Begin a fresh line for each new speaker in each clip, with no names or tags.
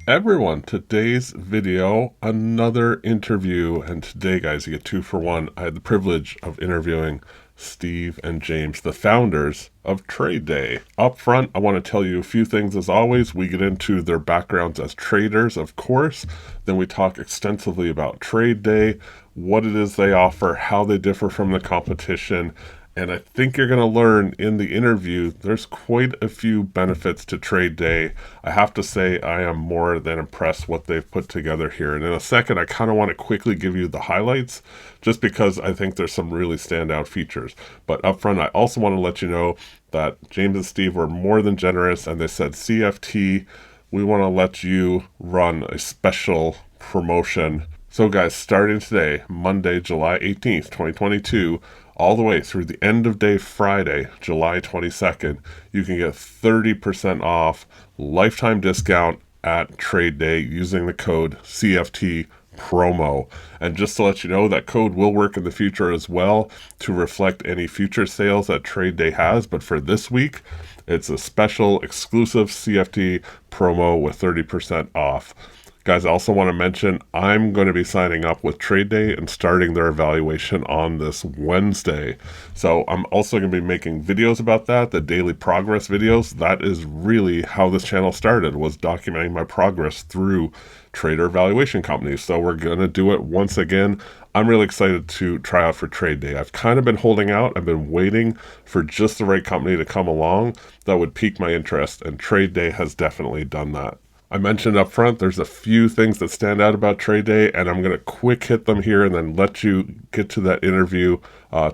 Everyone, today's video, another interview, and today, guys, you get 2 for 1. I had the privilege of interviewing Steve and James, the founders of TradeDay. Up front, I want to tell you a few things. As always, we get into their backgrounds as traders, of course. Then we talk extensively about TradeDay, what it is they offer, how they differ from the competition. And I think you're going to learn in the interview, there's quite a few benefits to TradeDay. I have to say, I am more than impressed what they've put together here. And in a second, I kind of want to quickly give you the highlights, just because I think there's some really standout features. But up front, I also want to let you know that James and Steve were more than generous, and they said, CFT, we want to let you run a special promotion. So guys, starting today, Monday, July 18th, 2022, all the way through the end of day Friday, July 22nd, you can get 30% off lifetime discount at TradeDay using the code CFT promo. And just to let you know, that code will work in the future as well to reflect any future sales that TradeDay has. But for this week, it's a special exclusive CFT promo with 30% off. Guys, I also want to mention I'm going to be signing up with TradeDay and starting their evaluation on this Wednesday. So I'm also going to be making videos about that, the daily progress videos. That is really how this channel started, was documenting my progress through trader evaluation companies. So we're going to do it once again. I'm really excited to try out for TradeDay. I've kind of been holding out. I've been waiting for just the right company to come along that would pique my interest, and TradeDay has definitely done that. I mentioned up front, there's a few things that stand out about TradeDay, and I'm going to quick hit them here and then let you get to that interview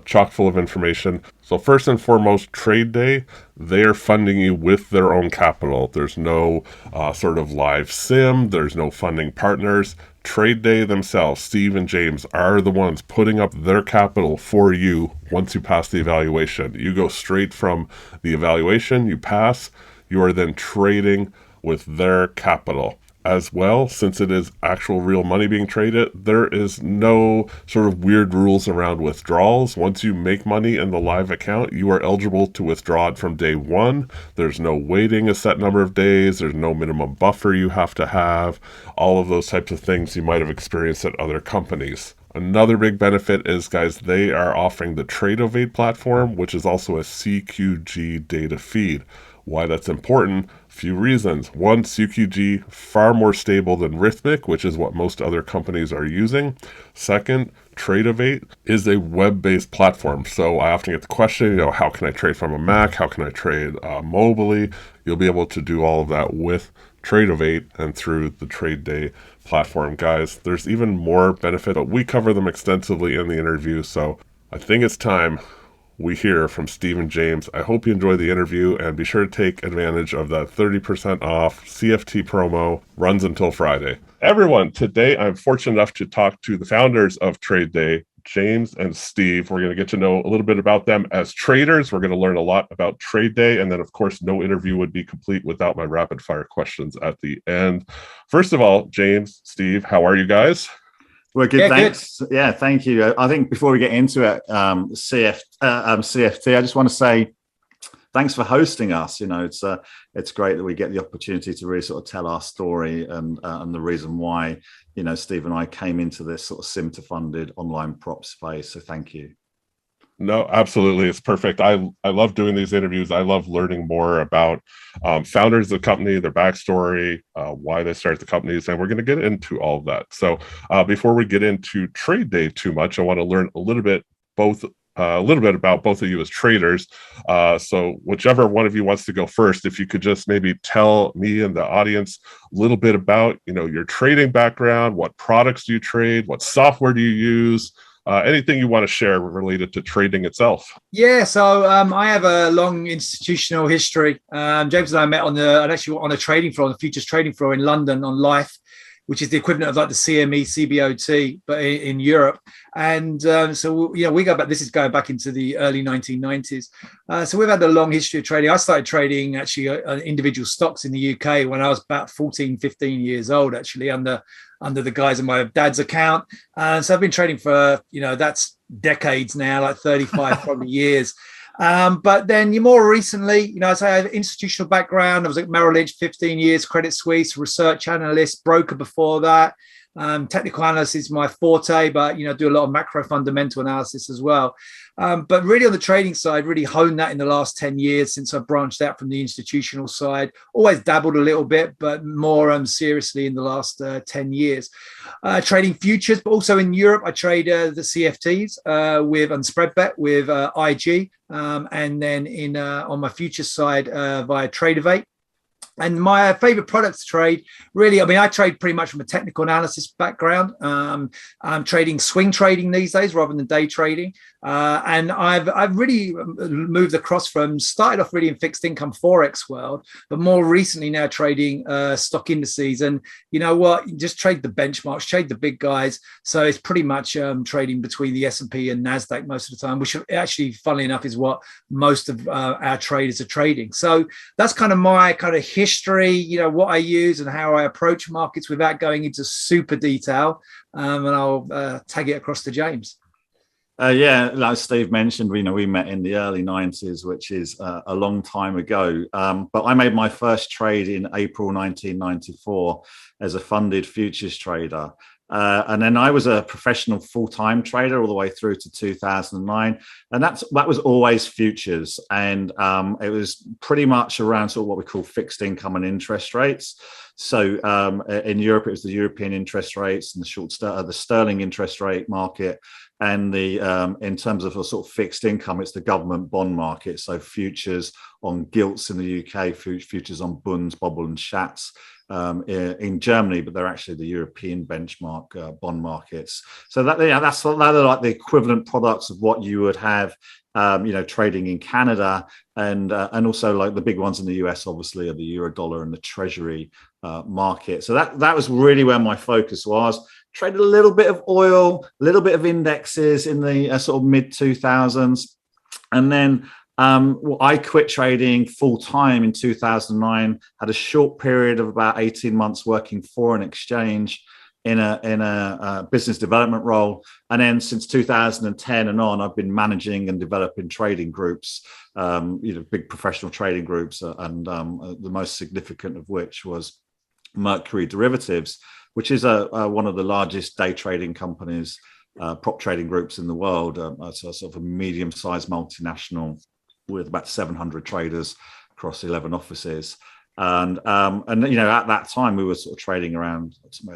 chock full of information. So first and foremost, TradeDay, they are funding you with their own capital. There's no sort of live sim. There's no funding partners. TradeDay themselves, Steve and James, are the ones putting up their capital for you once you pass the evaluation. You go straight from the evaluation, you pass, you are then trading with their capital. As well, since it is actual real money being traded, there is no sort of weird rules around withdrawals. Once you make money in the live account, you are eligible to withdraw it from day one. There's no waiting a set number of days. There's no minimum buffer you have to have. All of those types of things you might have experienced at other companies. Another big benefit is, guys, they are offering the Tradovate platform, which is also a CQG data feed. Why that's important? Few reasons. One, CQG, far more stable than Rithmic, which is what most other companies are using. Second, Tradovate is a web-based platform. So I often get the question, how can I trade from a Mac? How can I trade mobily? You'll be able to do all of that with Tradovate and through the TradeDay platform. Guys, there's even more benefit, but we cover them extensively in the interview. So I think it's time we hear from Steve and James. I hope you enjoy the interview, and be sure to take advantage of that 30% off CFT promo. Runs until Friday. Everyone, today I'm fortunate enough to talk to the founders of TradeDay, James and Steve. We're going to get to know a little bit about them as traders. We're going to learn a lot about TradeDay, and then, of course, no interview would be complete without my rapid fire questions at the end. First of all, James, Steve, how are you guys?
We're good, thanks. Good. Yeah, thank you. I think before we get into it, CFT, I just want to say thanks for hosting us. It's great that we get the opportunity to really sort of tell our story and the reason why, Steve and I came into this sort of sim-to-funded online prop space. So thank you.
No, absolutely. It's perfect. I love doing these interviews. I love learning more about founders of the company, their backstory, why they started the companies, and we're going to get into all of that. So before we get into TradeDay too much, I want to learn a little bit about both of you as traders. So whichever one of you wants to go first, if you could just maybe tell me and the audience a little bit about your trading background, what products do you trade, what software do you use? Anything you want to share related to trading itself?
Yeah, so I have a long institutional history. James and I met on a trading floor, on the futures trading floor in London on Life, which is the equivalent of like the CME, CBOT, but in Europe. And so, we go back, this is going back into the early 1990s. So we've had a long history of trading. I started trading actually individual stocks in the UK when I was about 14, 15 years old, actually, under the guise of my dad's account. And so I've been trading for, that's decades now, like 35 probably years. But then you more recently, you know, as I have institutional background, I was at Merrill Lynch 15 years, Credit Suisse, research analyst, broker before that. Technical analysis is my forte, but, you know, do a lot of macro fundamental analysis as well. But really on the trading side, really honed that in the last 10 years since I branched out from the institutional side. Always dabbled a little bit, but more seriously in the last 10 years. Trading futures, but also in Europe, I trade the CFTs with and spread bet with IG. And then on my futures side via Tradovate. And my favorite products to trade, really, I mean, I trade pretty much from a technical analysis background. I'm trading swing trading these days rather than day trading. And I've really moved across from, started off really in fixed income Forex world, but more recently now trading stock indices. And you know what, you just trade the benchmarks, trade the big guys. So it's pretty much trading between the S&P and NASDAQ most of the time, which actually, funnily enough, is what most of our traders are trading. So that's kind of my kind of history, you know, what I use and how I approach markets without going into super detail. And I'll tag it across to James.
Yeah, like Steve mentioned, you know, we met in the early 90s, which is a long time ago. But I made my first trade in April 1994 as a funded futures trader. And then I was a professional full-time trader all the way through to 2009. And that was always futures. And it was pretty much around sort of what we call fixed income and interest rates. So in Europe, it was the European interest rates and the sterling interest rate market. And in terms of a sort of fixed income, it's the government bond market. So futures on gilts in the UK, futures on Bunds, Bobl and Schatz in Germany, but they're actually the European benchmark bond markets. So that that's like the equivalent products of what you would have, you know, trading in Canada, and also like the big ones in the US, obviously, are the euro dollar and the treasury market. So that was really where my focus was. Traded a little bit of oil, a little bit of indexes in the sort of mid 2000s, and then I quit trading full time in 2009. Had a short period of about 18 months working for an exchange in a business development role, and then since 2010 and on, I've been managing and developing trading groups, you know, big professional trading groups, and the most significant of which was Mercury Derivatives, which is one of the largest day trading companies, prop trading groups in the world. It's a sort of a medium-sized multinational with about 700 traders across 11 offices. And you know, at that time, we were sort of trading around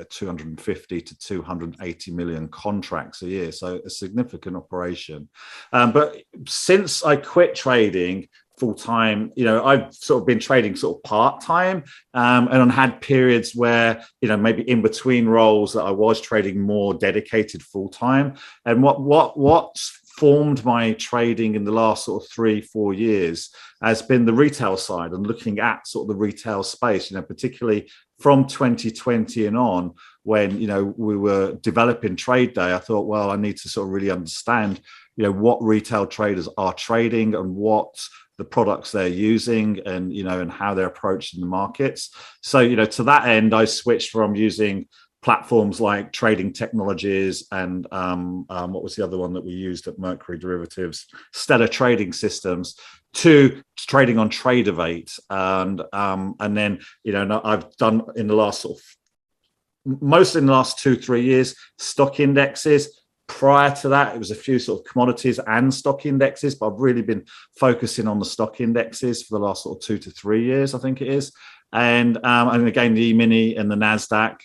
250 to 280 million contracts a year. So a significant operation. But since I quit trading full time, you know, I've sort of been trading sort of part time, and I had periods where, you know, maybe in between roles that I was trading more dedicated full time. And what's formed my trading in the last sort of 3-4 years has been the retail side and looking at sort of the retail space, you know, particularly from 2020 and on, when, you know, we were developing TradeDay. I thought, well, I need to sort of really understand, you know, what retail traders are trading and what the products they're using, and, you know, and how they're approaching the markets. So, you know, to that end, I switched from using platforms like Trading Technologies and what was the other one that we used at Mercury Derivatives, Stellar Trading Systems, to trading on Tradovate. And then, you know, I've done in the last sort of, mostly in the last 2-3 years, stock indexes. Prior to that, it was a few sort of commodities and stock indexes, but I've really been focusing on the stock indexes for the last sort of 2 to 3 years, I think it is. And again, the E-mini and the NASDAQ.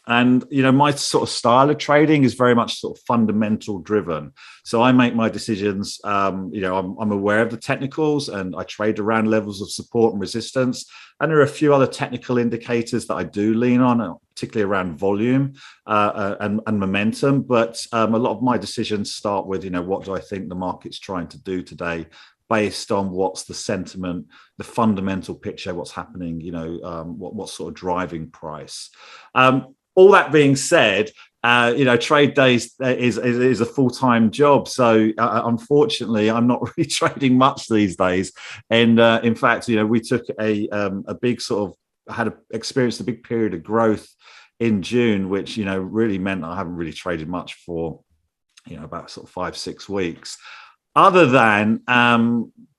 And, you know, my sort of style of trading is very much sort of fundamental driven. So I make my decisions, you know, I'm aware of the technicals and I trade around levels of support and resistance. And there are a few other technical indicators that I do lean on, particularly around volume and momentum. But a lot of my decisions start with, you know, what do I think the market's trying to do today, based on what's the sentiment, the fundamental picture, what's happening, you know, what's sort of driving price. All that being said, you know, TradeDay is a full-time job. So unfortunately, I'm not really trading much these days. And in fact, you know, we took a big sort of, experienced a big period of growth in June, which, you know, really meant I haven't really traded much for, about sort of 5-6 weeks, other than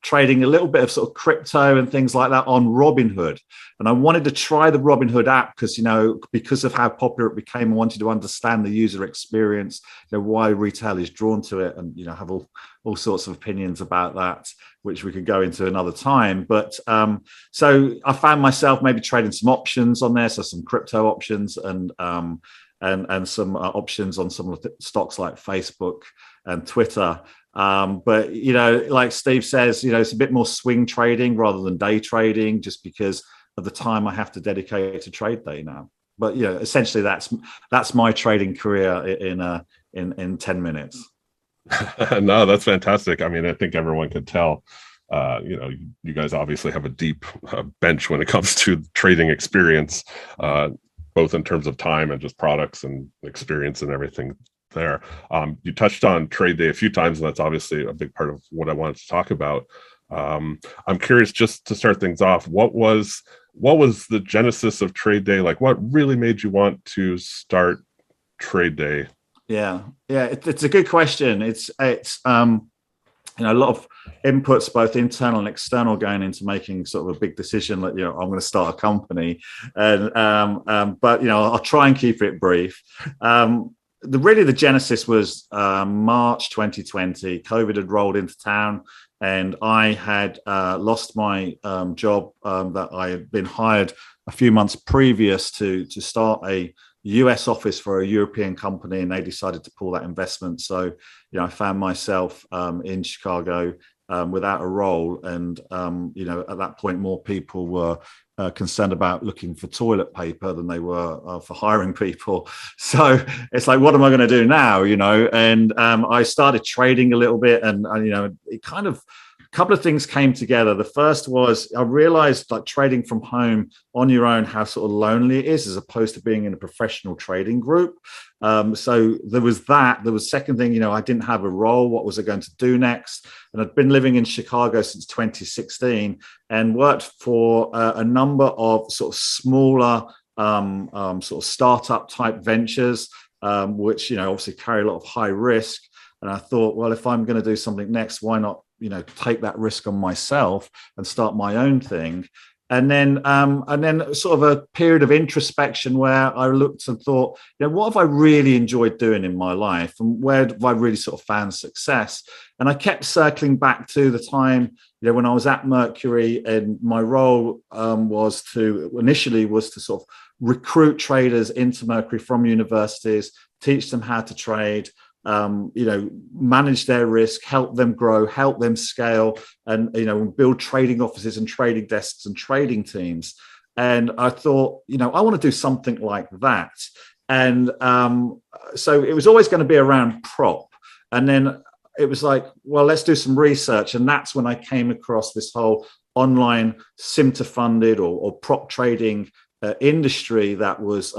trading a little bit of sort of crypto and things like that on Robinhood. And I wanted to try the Robinhood app because of how popular it became. I wanted to understand the user experience, why retail is drawn to it, and have all sorts of opinions about that, which we could go into another time. But so I found myself maybe trading some options on there, so some crypto options and some options on some of the stocks like Facebook and Twitter. But like Steve says, it's a bit more swing trading rather than day trading, just because of the time I have to dedicate to TradeDay now. But essentially that's my trading career in 10 minutes.
No, that's fantastic. I mean, I think everyone could tell. You guys obviously have a deep bench when it comes to trading experience, both in terms of time and just products and experience and everything there. You touched on TradeDay a few times, and that's obviously a big part of what I wanted to talk about. I'm curious, just to start things off, what was the genesis of TradeDay? Like, what really made you want to start TradeDay?
Yeah, it's a good question. It's a lot of inputs, both internal and external, going into making sort of a big decision that I'm going to start a company. And but I'll try and keep it brief. The genesis was March 2020. COVID had rolled into town, and I had lost my job that I had been hired a few months previous to start a US office for a European company, and they decided to pull that investment. So, I found myself in Chicago without a role. And, at that point, more people were concerned about looking for toilet paper than they were for hiring people. So it's like, what am I going to do now? And I started trading a little bit, and it kind of, a couple of things came together. The first was I realized, like, trading from home on your own, how sort of lonely it is as opposed to being in a professional trading group. So there was that. There was second thing, I didn't have a role. What was I going to do next? And I'd been living in Chicago since 2016 and worked for a number of sort of smaller sort of startup type ventures, which, obviously carry a lot of high risk. And I thought, well, if I'm going to do something next, why not, take that risk on myself and start my own thing. And then sort of a period of introspection where I looked and thought, what have I really enjoyed doing in my life, and where have I really sort of found success? And I kept circling back to the time, when I was at Mercury, and my role was to sort of recruit traders into Mercury from universities, teach them how to trade, manage their risk, help them grow, help them scale, and build trading offices and trading desks and trading teams. And I thought, I want to do something like that. And so it was always going to be around prop. And then it was like, well, let's do some research. And that's when I came across this whole online sim-to-funded or prop trading industry that was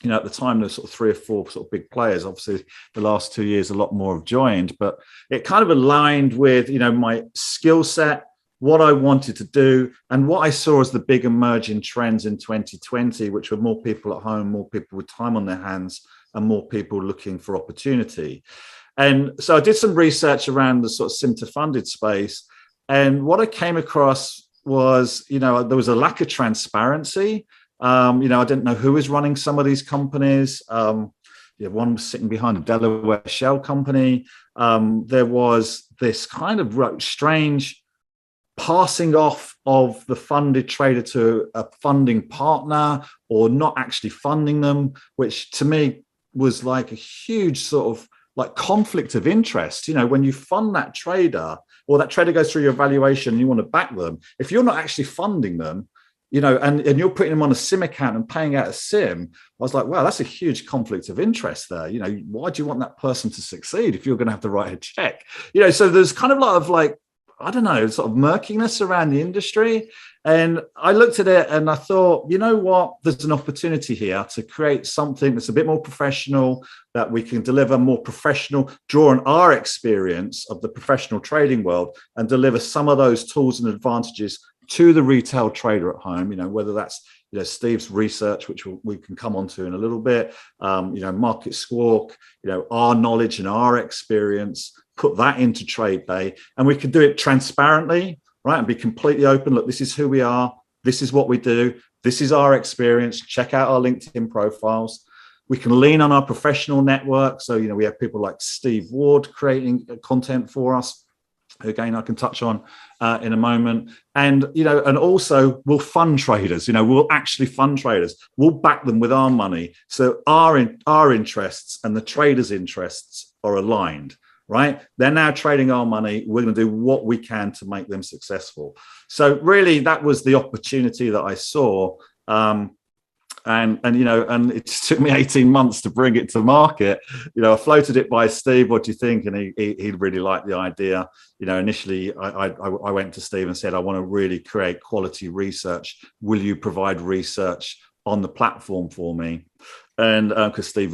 at the time, there's sort of 3 or 4 sort of big players. Obviously, the last 2 years, a lot more have joined, but it kind of aligned with, my skill set, what I wanted to do, and what I saw as the big emerging trends in 2020, which were more people at home, more people with time on their hands, and more people looking for opportunity. And so I did some research around the sort of sim-to-funded space. And what I came across was, there was a lack of transparency. I didn't know who was running some of these companies. One was sitting behind a Delaware shell company. There was this kind of strange passing off of the funded trader to a funding partner, or not actually funding them, which to me was like a huge sort of like conflict of interest. When you fund that trader, or that trader goes through your evaluation and you want to back them, if you're not actually funding them, and you're putting them on a sim account and paying out a sim, I was like, wow, that's a huge conflict of interest there. Why do you want that person to succeed if you're going to have to write a check? So there's kind of a lot of like, I don't know, sort of murkiness around the industry. And I looked at it and I thought, what, there's an opportunity here to create something that's a bit more professional, that we can deliver more professional, draw on our experience of the professional trading world and deliver some of those tools and advantages to the retail trader at home, whether that's Steve's research, which we can come on to in a little bit, Market Squawk, our knowledge and our experience, put that into TradeDay, and we can do it transparently, right? And be completely open. Look, this is who we are. This is what we do. This is our experience. Check out our LinkedIn profiles. We can lean on our professional network. So, we have people like Steve Ward creating content for us. Again, I can touch on in a moment. And, and also we'll fund traders, we'll actually fund traders. We'll back them with our money. So our interests and the traders' interests are aligned, right? They're now trading our money. We're going to do what we can to make them successful. So really, that was the opportunity that I saw. And it took me 18 months to bring it to market. I floated it by Steve. What do you think? And he really liked the idea. Initially I went to Steve and said, I want to really create quality research. Will you provide research on the platform for me? And because Steve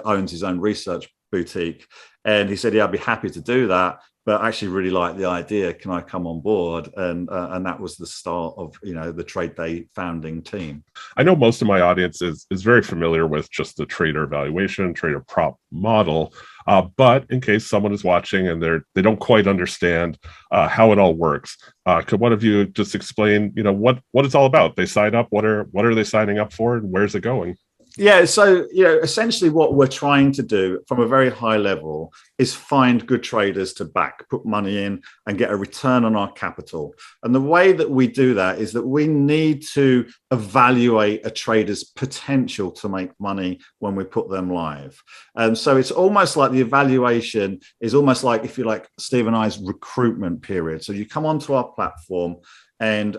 owns his own research boutique, and he said, yeah, I'd be happy to do that. But I actually really like the idea. Can I come on board? And that was the start of the TradeDay founding team.
I know most of my audience is very familiar with just the trader evaluation, trader prop model. But in case someone is watching and they don't quite understand how it all works, could one of you just explain what it's all about? They sign up. What are they signing up for, and where's it going?
Yeah, so essentially what we're trying to do from a very high level is find good traders to back, put money in and get a return on our capital. And the way that we do that is that we need to evaluate a trader's potential to make money when we put them live. And so it's almost like the evaluation is almost like, if you like, Steve and I's recruitment period. So you come onto our platform and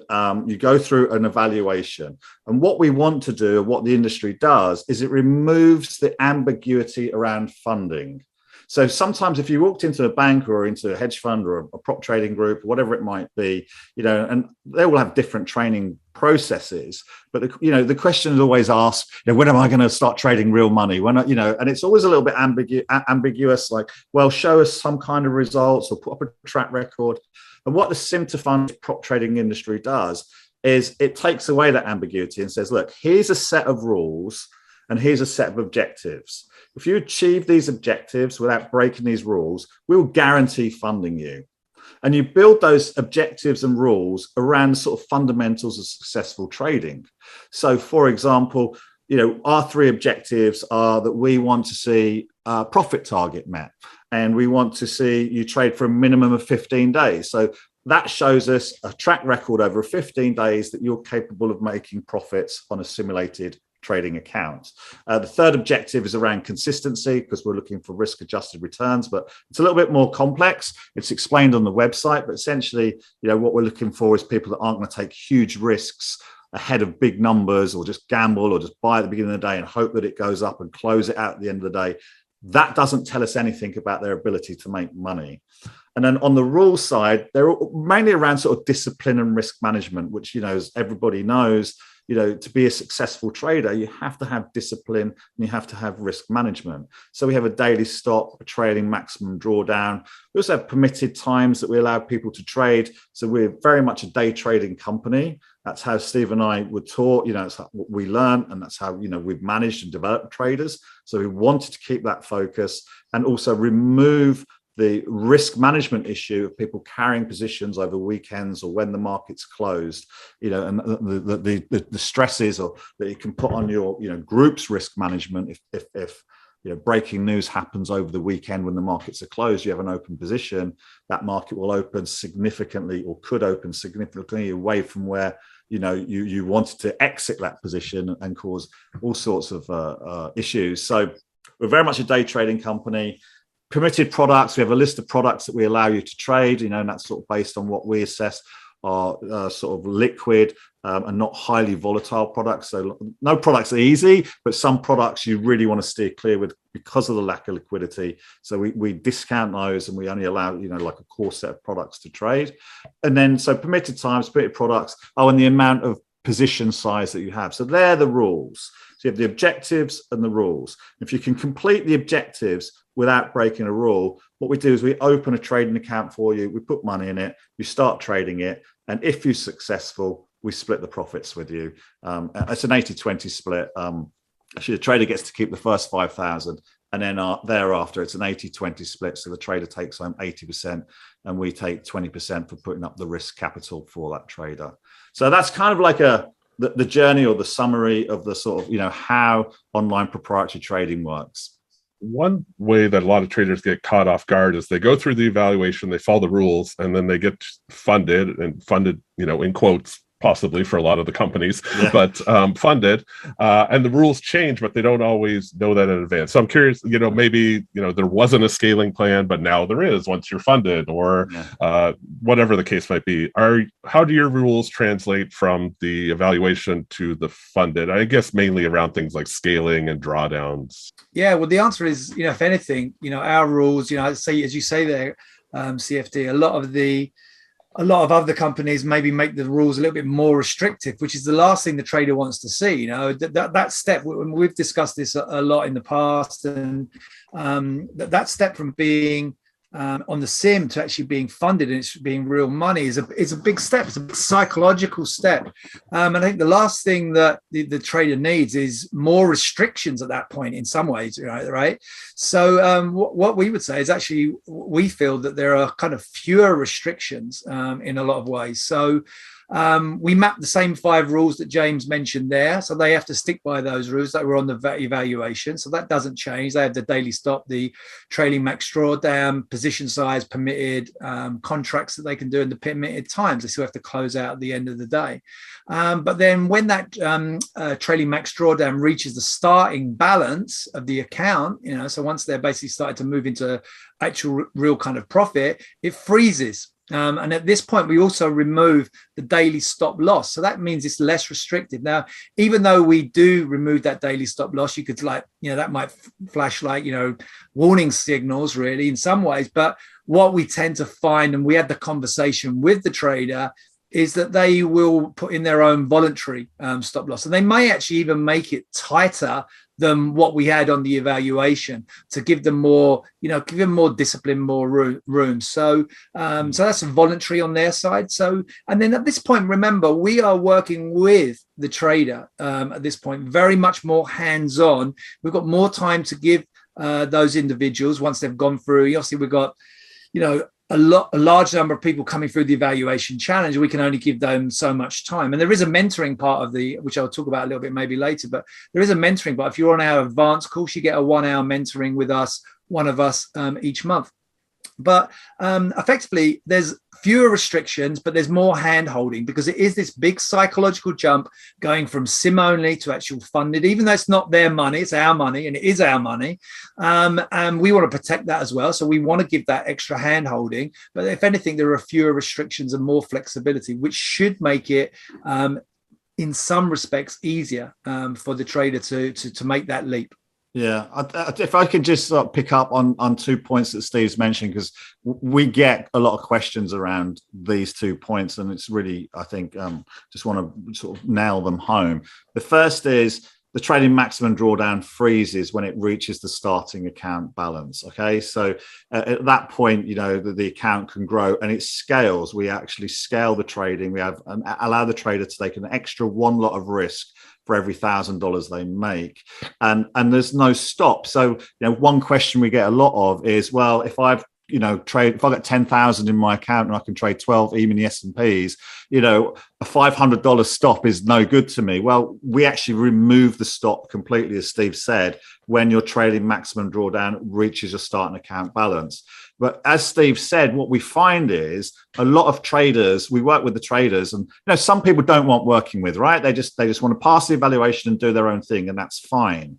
you go through an evaluation. And what we want to do, what the industry does, is it removes the ambiguity around funding. So sometimes if you walked into a bank or into a hedge fund or a prop trading group, whatever it might be, and they will have different training processes, but the question is always asked, when am I going to start trading real money? And it's always a little bit ambiguous, like, well, show us some kind of results or put up a track record. And what the sim to fund prop trading industry does is it takes away that ambiguity and says, look, here's a set of rules and here's a set of objectives. If you achieve these objectives without breaking these rules, we'll guarantee funding you. And you build those objectives and rules around sort of fundamentals of successful trading. So, for example, our three objectives are that we want to see a profit target met, and we want to see you trade for a minimum of 15 days. So that shows us a track record over 15 days that you're capable of making profits on a simulated trading account. The third objective is around consistency, because we're looking for risk-adjusted returns, but it's a little bit more complex. It's explained on the website, but essentially, what we're looking for is people that aren't going to take huge risks ahead of big numbers, or just gamble, or just buy at the beginning of the day and hope that it goes up and close it out at the end of the day. That doesn't tell us anything about their ability to make money. And then on the rules side, they're mainly around sort of discipline and risk management, which, as everybody knows, to be a successful trader, you have to have discipline and you have to have risk management. So we have a daily stop, a trailing maximum drawdown. We also have permitted times that we allow people to trade. So we're very much a day trading company. That's how Steve and I were taught, it's what we learned, and that's how, we've managed and developed traders. So we wanted to keep that focus and also remove the risk management issue of people carrying positions over weekends or when the market's closed, and the stresses or that you can put on your, group's risk management. If breaking news happens over the weekend when the markets are closed, you have an open position, that market will open significantly, or could open significantly away from where you wanted to exit that position, and cause all sorts of issues. So we're very much a day trading company. Permitted products, we have a list of products that we allow you to trade, and that's sort of based on what we assess are sort of liquid and not highly volatile products. So no products are easy, but some products you really want to steer clear with because of the lack of liquidity. So we discount those, and we only allow, like a core set of products to trade. And then, so permitted times, permitted products, and the amount of position size that you have. So they're the rules. So you have the objectives and the rules. If you can complete the objectives without breaking a rule, what we do is we open a trading account for you, we put money in it, you start trading it, and if you're successful, we split the profits with you. It's an 80-20 split. Actually, the trader gets to keep the first 5,000, and then thereafter it's an 80-20 split. So the trader takes home 80%, and we take 20% for putting up the risk capital for that trader. So that's kind of like the journey or the summary of the sort of, how online proprietary trading works.
One way that a lot of traders get caught off guard is they go through the evaluation, they follow the rules, and then they get funded, in quotes, possibly for a lot of the companies, but funded, and the rules change, but they don't always know that in advance. So I'm curious, maybe, there wasn't a scaling plan, but now there is once you're funded, or whatever the case might be. How do your rules translate from the evaluation to the funded? I guess mainly around things like scaling and drawdowns.
Yeah, well, the answer is, if anything, our rules, as you say there, CFD, a lot of other companies maybe make the rules a little bit more restrictive, which is the last thing the trader wants to see. That step, we've discussed this a lot in the past, and that step from being on the sim to actually being funded and it's being real money is a big step. It's a big psychological step. And I think the last thing that the trader needs is more restrictions at that point in some ways, right? So what we would say is actually we feel that there are kind of fewer restrictions in a lot of ways. So we map the same 5 rules that James mentioned there. So they have to stick by those rules that were on the evaluation. So that doesn't change. They have the daily stop, the trailing max drawdown, position size permitted, contracts that they can do in the permitted times. They still have to close out at the end of the day. But then when that trailing max drawdown reaches the starting balance of the account, so once they're basically starting to move into actual real kind of profit, it freezes. And at this point, we also remove the daily stop loss. So that means it's less restrictive. Now, even though we do remove that daily stop loss, you could that might flash warning signals really in some ways. But what we tend to find, and we had the conversation with the trader, is that they will put in their own voluntary stop loss. And they may actually even make it tighter than what we had on the evaluation to give them more, discipline, more room. So that's voluntary on their side. So, and then at this point, remember, we are working with the trader at this point, very much more hands-on. We've got more time to give those individuals once they've gone through. Obviously, we've got, a large number of people coming through the evaluation challenge. We can only give them so much time. And there is a mentoring part of which I'll talk about a little bit maybe later, but there is a mentoring part. If you're on our advanced course, you get a 1-hour mentoring with us, one of us each month. But effectively, there's fewer restrictions, but there's more hand-holding because it is this big psychological jump going from sim only to actual funded, even though it's not their money, it's our money, and it is our money. And we want to protect that as well. So we want to give that extra hand-holding. But if anything, there are fewer restrictions and more flexibility, which should make it, in some respects, easier for the trader to make that leap.
Yeah, if I could just pick up on 2 points that Steve's mentioned, because we get a lot of questions around these 2 points, and it's really, I think, just want to sort of nail them home. The first is the trading maximum drawdown freezes when it reaches the starting account balance. Okay, so at that point, the account can grow and it scales. We actually scale the trading. We have allow the trader to take an extra 1 lot of risk for every $1,000 they make, and there's no stop. So one question we get a lot of is, well, if I've got 10,000 in my account and I can trade 12 E-mini S&Ps, a $500 stop is no good to me. Well, we actually remove the stop completely, as Steve said, when your trading maximum drawdown reaches your starting account balance. But as Steve said, what we find is a lot of traders, we work with the traders, and some people don't want working with, right? They just want to pass the evaluation and do their own thing, and that's fine.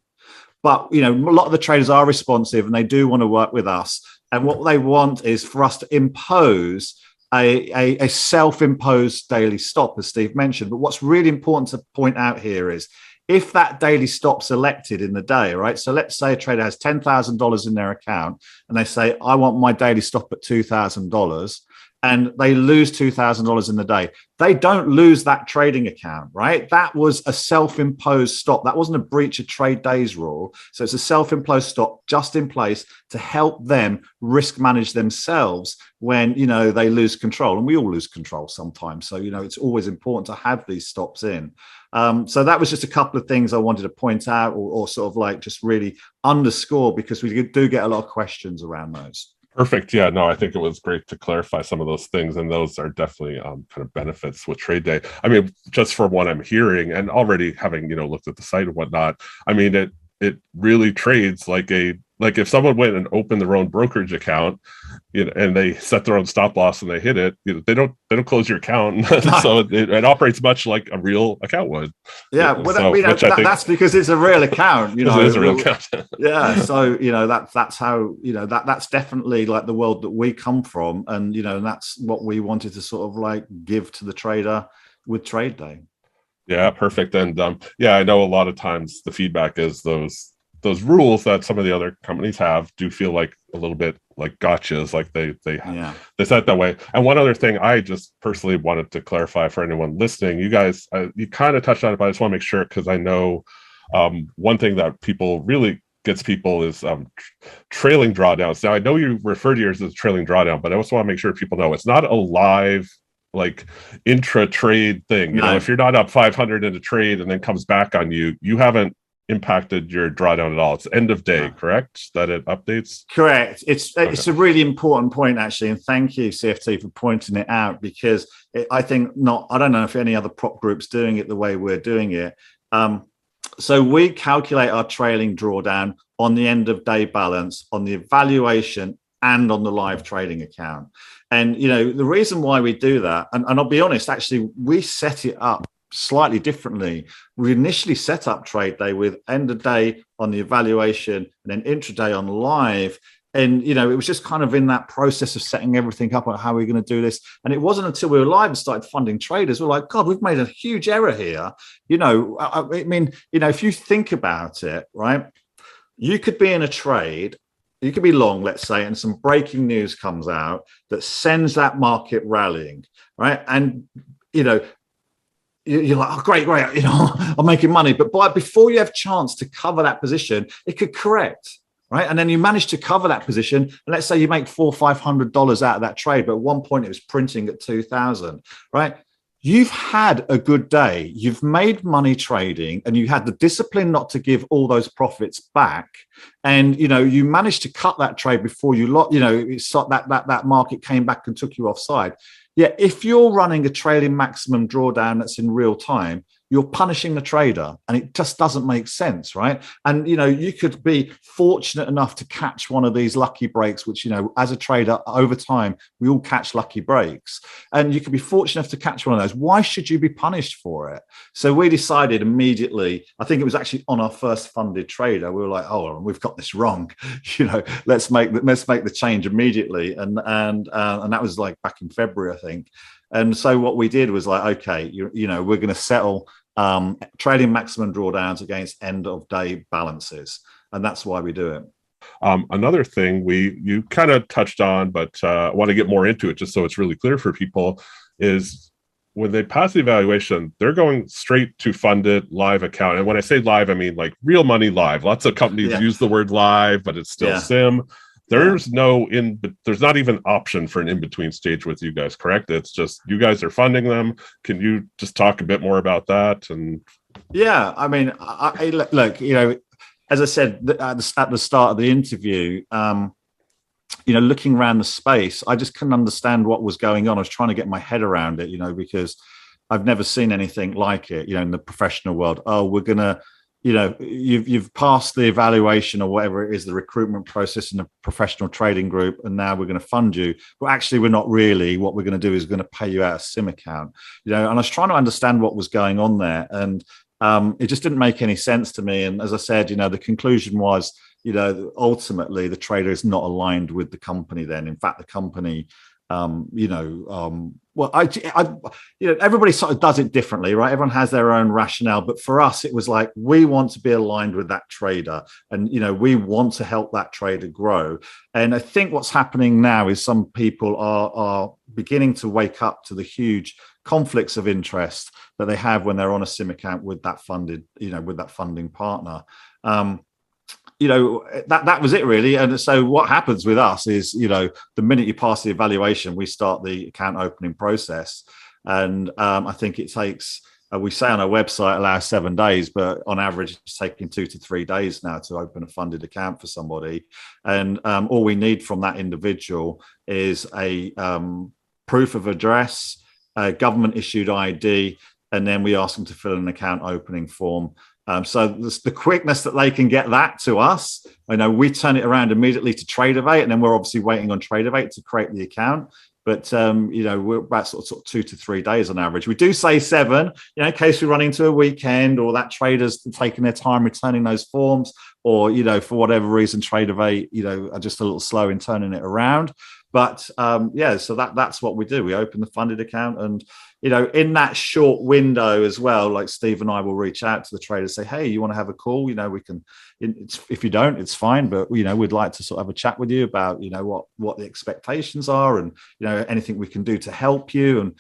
But a lot of the traders are responsive and they do want to work with us. And what they want is for us to impose a self-imposed daily stop, as Steve mentioned. But what's really important to point out here is if that daily stop's selected in the day, right? So let's say a trader has $10,000 in their account and they say, I want my daily stop at $2,000. and they lose $2,000 in the day. They don't lose that trading account, right? That was a self-imposed stop. That wasn't a breach of TradeDay's rule. So it's a self-imposed stop just in place to help them risk manage themselves when, they lose control. And we all lose control sometimes. So, it's always important to have these stops in. So that was just a couple of things I wanted to point out or sort of like just really underscore, because we do get a lot of questions around those.
Perfect. Yeah, no, I think it was great to clarify some of those things, and those are definitely kind of benefits with TradeDay. I mean, just from what I'm hearing and already having looked at the site and whatnot, I mean, it really trades like if someone went and opened their own brokerage account, and they set their own stop loss and they hit it, they don't close your account. So it operates much like a real account would.
Yeah, that's because it's a real account.
It is a real account.
Yeah, so that's how that's definitely like the world that we come from, and and that's what we wanted to sort of like give to the trader with TradeDay.
Yeah, perfect. And I know a lot of times the feedback is those rules that some of the other companies have do feel like a little bit like gotchas, like they set that way. And one other thing I just personally wanted to clarify for anyone listening, you guys, you kind of touched on it, but I just want to make sure, because I know one thing that people really gets people is trailing drawdowns. Now, I know you refer to yours as trailing drawdown, but I also want to make sure people know it's not a live like intra trade thing. If you're not up 500 in a trade and then comes back on you, you haven't impacted your drawdown at all. It's end of day, correct? That it updates?
Correct. It's a really important point, actually, and thank you, CFT, for pointing it out, because I don't know if any other prop group's doing it the way we're doing it. So we calculate our trailing drawdown on the end of day balance, on the evaluation, and on the live trading account. And the reason why we do that, and I'll be honest, actually, we set it up slightly differently. We initially set up TradeDay with end of day on the evaluation and then intraday on live. And, it was just kind of in that process of setting everything up on how we're going to do this. And it wasn't until we were live and started funding traders, we're like, God, we've made a huge error here. I mean, if you think about it, right, you could be in a trade, you could be long, let's say, and some breaking news comes out that sends that market rallying, right? And, you're like, oh, great, I'm making money. But before you have a chance to cover that position, it could correct, right? And then you manage to cover that position. And let's say you make $400 or $500 out of that trade, but at one point it was printing at 2,000, right? You've had a good day. You've made money trading, and you had the discipline not to give all those profits back. And, you managed to cut that trade before you that market came back and took you offside. Yeah, if you're running a trailing maximum drawdown that's in real time, you're punishing the trader, and it just doesn't make sense, right? And, you could be fortunate enough to catch one of these lucky breaks, which, as a trader over time, we all catch lucky breaks, and you could be fortunate enough to catch one of those. Why should you be punished for it? So we decided immediately, I think it was actually on our first funded trader, we were like, oh, we've got this wrong. Let's make the change immediately. And that was like back in February, I think. And so what we did was like, okay, we're going to settle trading maximum drawdowns against end of day balances, and that's why we do it.
Another thing you kind of touched on, but I want to get more into it just so it's really clear for people, is when they pass the evaluation, they're going straight to funded live account. And when I say live, I mean like real money live. Lots of companies use the word live, but it's still sim. There's there's not even option for an in-between stage with you guys, correct? It's just you guys are funding them. Can you just talk a bit more about that? And
yeah, I mean, I look, as I said at the start of the interview, looking around the space, I just couldn't understand what was going on. I was trying to get my head around it, because I've never seen anything like it, in the professional world. Oh, we're gonna. You've passed the evaluation or whatever it is, the recruitment process in the professional trading group, and now we're going to fund you. But actually, we're not really. What we're going to do is going to pay you out a SIM account. And I was trying to understand what was going on there, and it just didn't make any sense to me. And as I said, the conclusion was, ultimately the trader is not aligned with the company. Then, in fact, the company, everybody sort of does it differently, right? Everyone has their own rationale, but for us, it was like, we want to be aligned with that trader, and, we want to help that trader grow. And I think what's happening now is some people are beginning to wake up to the huge conflicts of interest that they have when they're on a sim account with that funded, with that funding partner. That was it really. And so what happens with us is, the minute you pass the evaluation, we start the account opening process. And I think it takes, we say on our website allow 7 days, but on average it's taking 2 to 3 days now to open a funded account for somebody. And all we need from that individual is a proof of address, a government issued ID, and then we ask them to fill in an account opening form. So the quickness that they can get that to us, we turn it around immediately to Tradovate, and then we're obviously waiting on Tradovate to create the account. But, we're about sort of 2 to 3 days on average. We do say 7, in case we run into a weekend or that trader's taking their time returning those forms, or, for whatever reason, Tradovate, are just a little slow in turning it around. But, so that's what we do. We open the funded account, and, in that short window as well, like Steve and I will reach out to the trader, say, hey, you want to have a call? We can, if you don't, it's fine. But, we'd like to sort of have a chat with you about, what the expectations are, and, anything we can do to help you. And,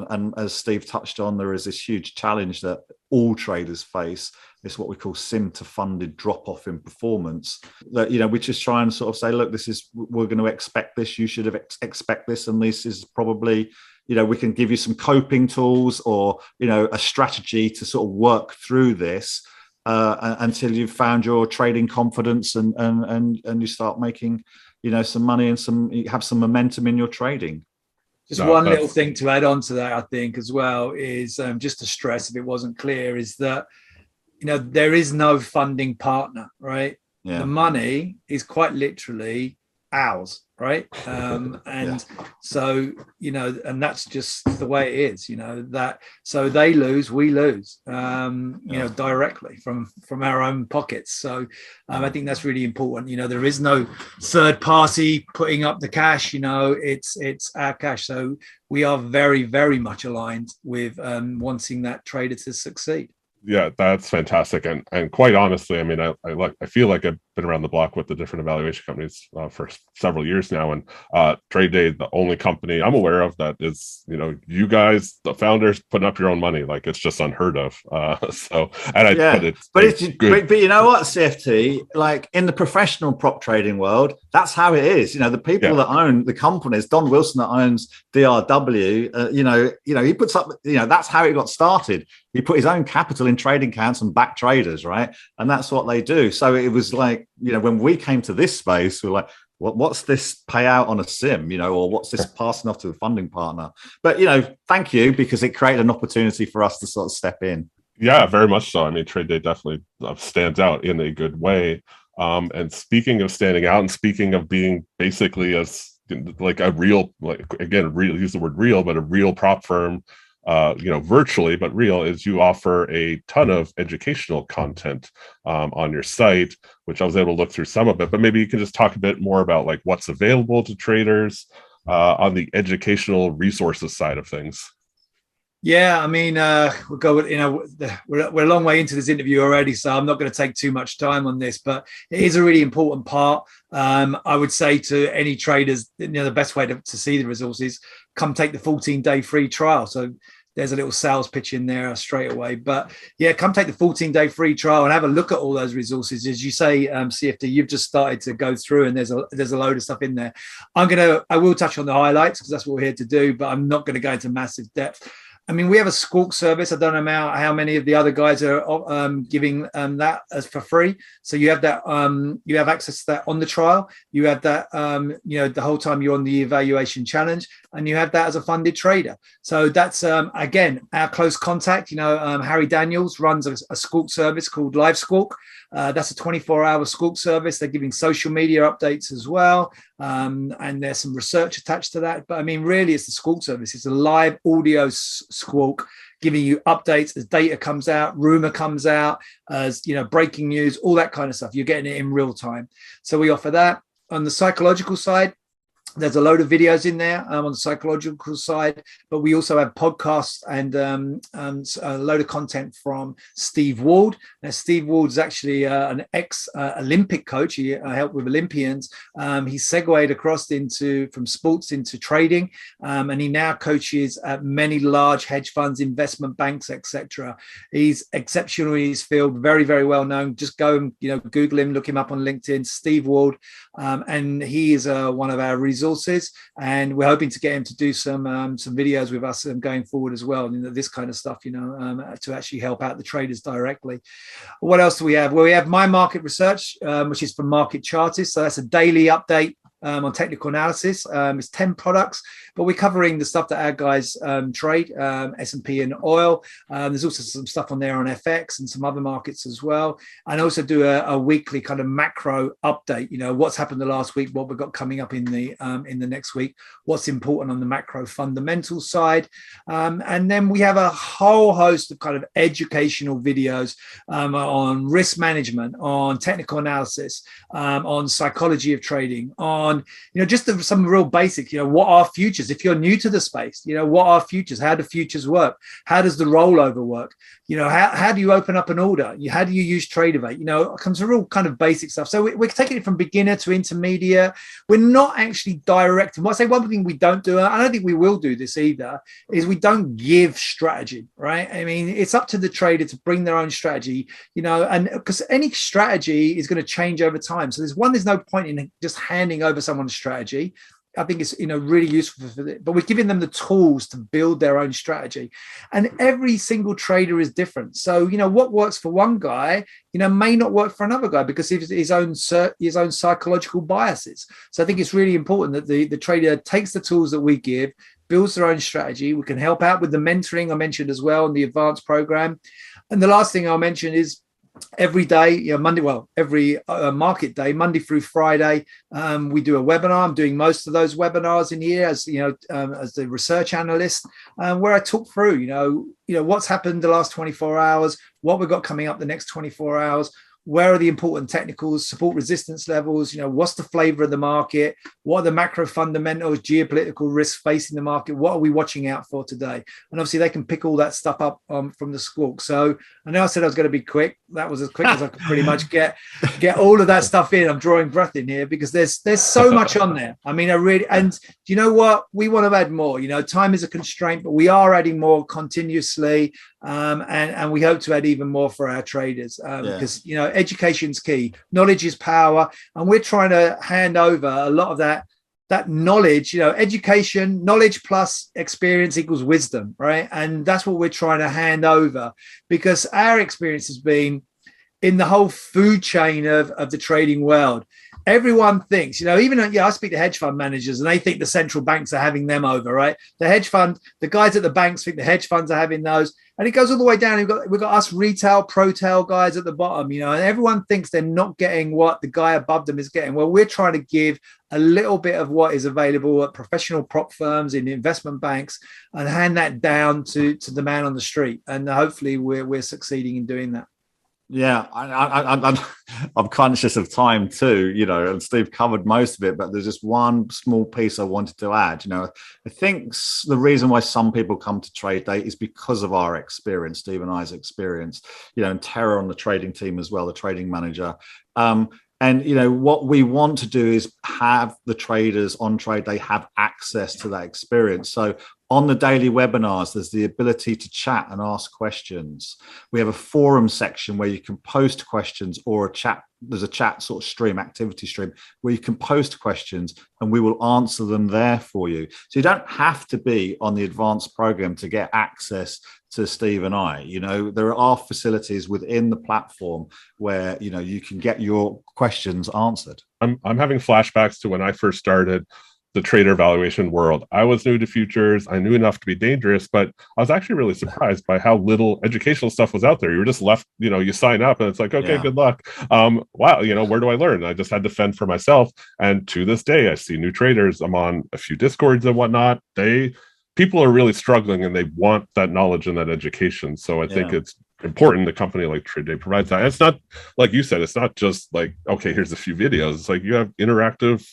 and as Steve touched on, there is this huge challenge that all traders face. It's what we call sim to funded drop off in performance, that, we just try and sort of say, look, we're going to expect this. You should expect this. And this is probably, we can give you some coping tools or, a strategy to sort of work through this until you've found your trading confidence and you start making, some money and you have some momentum in your trading.
Just one little thing to add on to that, I think, as well, is just to stress, if it wasn't clear, is that, there is no funding partner, right? Yeah. The money is quite literally ours, right? So, and that's just the way it is, that, so they lose, we lose, directly from our own pockets. So I think that's really important. There is no third party putting up the cash, it's our cash. So we are very, very much aligned with wanting that trader to succeed.
Yeah, that's fantastic. And quite honestly, I mean, I feel like I've been around the block with the different evaluation companies for several years now. And TradeDay, the only company I'm aware of that is, you guys, the founders, putting up your own money. Like, it's just unheard of. But you know what, CFT, like in the professional prop trading world, that's how it is. The people that own the companies, Don Wilson that owns DRW, he puts up, that's how it got started. He put his own capital in trading accounts and back traders, right? And that's what they do. So it was like, when we came to this space, we were like, what's this payout on a sim, or what's this passing off to a funding partner? But, thank you, because it created an opportunity for us to sort of step in. Yeah, very much so. I mean, TradeDay definitely stands out in a good way. And speaking of standing out, and speaking of being basically like a real, use the word real, but a real prop firm, virtually, but real, is you offer a ton of educational content on your site, which I was able to look through some of it, but maybe you can just talk a bit more about like what's available to traders on the educational resources side of things.
Yeah, I mean, we'll go with, we're a long way into this interview already, so I'm not going to take too much time on this, but it is a really important part. I would say to any traders, the best way to see the resources, come take the 14-day free trial. So there's a little sales pitch in there straight away. But yeah, come take the 14-day free trial and have a look at all those resources. As you say, CFD, you've just started to go through, and there's a load of stuff in there. I will touch on the highlights because that's what we're here to do, but I'm not going to go into massive depth. I mean, we have a squawk service. I don't know how many of the other guys are giving that as for free. So you have that, you have access to that on the trial. You have that, the whole time you're on the evaluation challenge, and you have that as a funded trader. So that's, again, our close contact. Harry Daniels runs a squawk service called Live Squawk. That's a 24-hour squawk service. They're giving social media updates as well. And there's some research attached to that. But I mean, really, it's the squawk service. It's a live audio squawk giving you updates as data comes out, rumor comes out, as breaking news, all that kind of stuff. You're getting it in real time. So we offer that. On the psychological side, There's a load of videos in there on the psychological side, but we also have podcasts and a load of content from Steve Ward. Now, Steve Ward is actually an ex-Olympic coach. He helped with Olympians. He segued across from sports into trading, and he now coaches at many large hedge funds, investment banks, etc. He's exceptional in his field, very, very well known. Just go and Google him, look him up on LinkedIn, Steve Ward, and he is one of our resources, and we're hoping to get him to do some videos with us going forward as well. This kind of stuff, to actually help out the traders directly. What else do we have? Well, we have My Market Research, which is from Market Chartist. So that's a daily update on technical analysis. It's 10 products, but we're covering the stuff that our guys trade, S&P and oil. There's also some stuff on there on FX and some other markets as well. And also do a weekly kind of macro update, what's happened the last week, what we've got coming up in the next week, what's important on the macro fundamental side. And then we have a whole host of kind of educational videos on risk management, on technical analysis, on psychology of trading, on just some real basic, what are futures? If you're new to the space, what are futures? How do futures work? How does the rollover work? How do you open up an order? How do you use Tradovate? It comes to real kind of basic stuff. So we're taking it from beginner to intermediate. We're not actually directing. Well, I say one thing we don't do, I don't think we will do this either, is we don't give strategy, right? I mean, it's up to the trader to bring their own strategy, and because any strategy is going to change over time. So there's no point in just handing over someone's strategy. I think it's really useful for it, but we're giving them the tools to build their own strategy, and every single trader is different. So what works for one guy may not work for another guy because of his own psychological biases. So I think it's really important that the trader takes the tools that we give, builds their own strategy. We can help out with the mentoring I mentioned as well in the advanced program. And the last thing I'll mention is every day, every market day, Monday through Friday, we do a webinar. I'm doing most of those webinars in here as the research analyst, where I talk through, what's happened the last 24 hours, what we've got coming up the next 24 hours. Where are the important technicals, support resistance levels? What's the flavor of the market? What are the macro fundamentals, geopolitical risks facing the market? What are we watching out for today? And obviously they can pick all that stuff up from the squawk. So I know I said I was going to be quick. That was as quick as I could pretty much get all of that stuff in. I'm drawing breath in here because there's so much on there. I mean, and you know what? We want to add more. Time is a constraint, but we are adding more continuously. And we hope to add even more for our traders because education's key. Knowledge is power, and we're trying to hand over a lot of that knowledge. Education, knowledge plus experience equals wisdom, right? And that's what we're trying to hand over, because our experience has been in the whole food chain of the trading world. Everyone thinks, even I speak to hedge fund managers and they think the central banks are having them over, right? The guys at the banks think the hedge funds are having those. And it goes all the way down. We've got us retail, pro-tail guys at the bottom, and everyone thinks they're not getting what the guy above them is getting. Well, we're trying to give a little bit of what is available at professional prop firms, in investment banks, and hand that down to the man on the street. And hopefully we're succeeding in doing that.
Yeah, I'm conscious of time too, and Steve covered most of it, but there's just one small piece I wanted to add. I think the reason why some people come to TradeDay is because of our experience, Steve and I's experience, and Tara on the trading team as well, the trading manager. And what we want to do is have the traders on TradeDay have access to that experience. So on the daily webinars, there's the ability to chat and ask questions. We have a forum section where you can post questions, or a chat. There's a chat sort of stream, activity stream, where you can post questions and we will answer them there for you. So you don't have to be on the advanced program to get access to Steve and I. There are facilities within the platform where, you can get your questions answered.
I'm having flashbacks to when I first started the trader valuation world. I was new to futures. I knew enough to be dangerous, but I was actually really surprised by how little educational stuff was out there. You were just left, you sign up and it's like, okay, good luck. Wow, where do I learn? I just had to fend for myself. And to this day, I see new traders. I'm on a few Discords and whatnot. People are really struggling and they want that knowledge and that education. So I think it's important a company like TradeDay provides that. It's not, like you said, it's not just like, okay, here's a few videos. It's like you have interactive,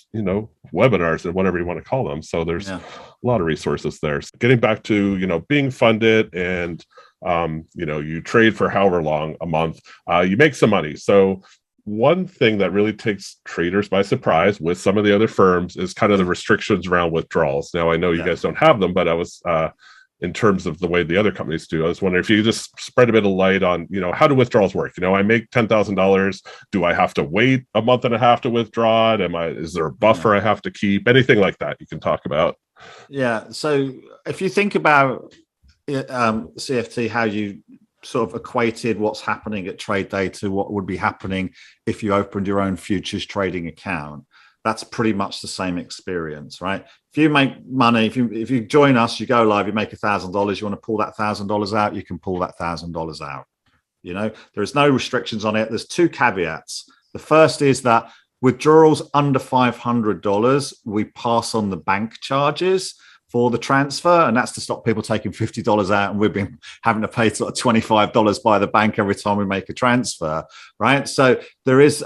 webinars and whatever you want to call them. So there's a lot of resources there. So getting back to, being funded and, you trade for however long, a month, you make some money. So one thing that really takes traders by surprise with some of the other firms is kind of the restrictions around withdrawals. Now, I know you guys don't have them, but I was, in terms of the way the other companies do, I was wondering if you just spread a bit of light on, how do withdrawals work? I make $10,000. Do I have to wait a month and a half to withdraw it? Is there a buffer I have to keep? Anything like that you can talk about?
Yeah. So if you think about CFT, how you sort of equated what's happening at TradeDay to what would be happening if you opened your own futures trading account, that's pretty much the same experience, right? If you make money, if you join us, you go live, you make $1,000, you want to pull that $1,000 out, you can pull that $1,000 out. There is no restrictions on it. There's two caveats. The first is that withdrawals under $500, we pass on the bank charges for the transfer, and that's to stop people taking $50 out, and we've been having to pay sort of $25 by the bank every time we make a transfer, right? So there is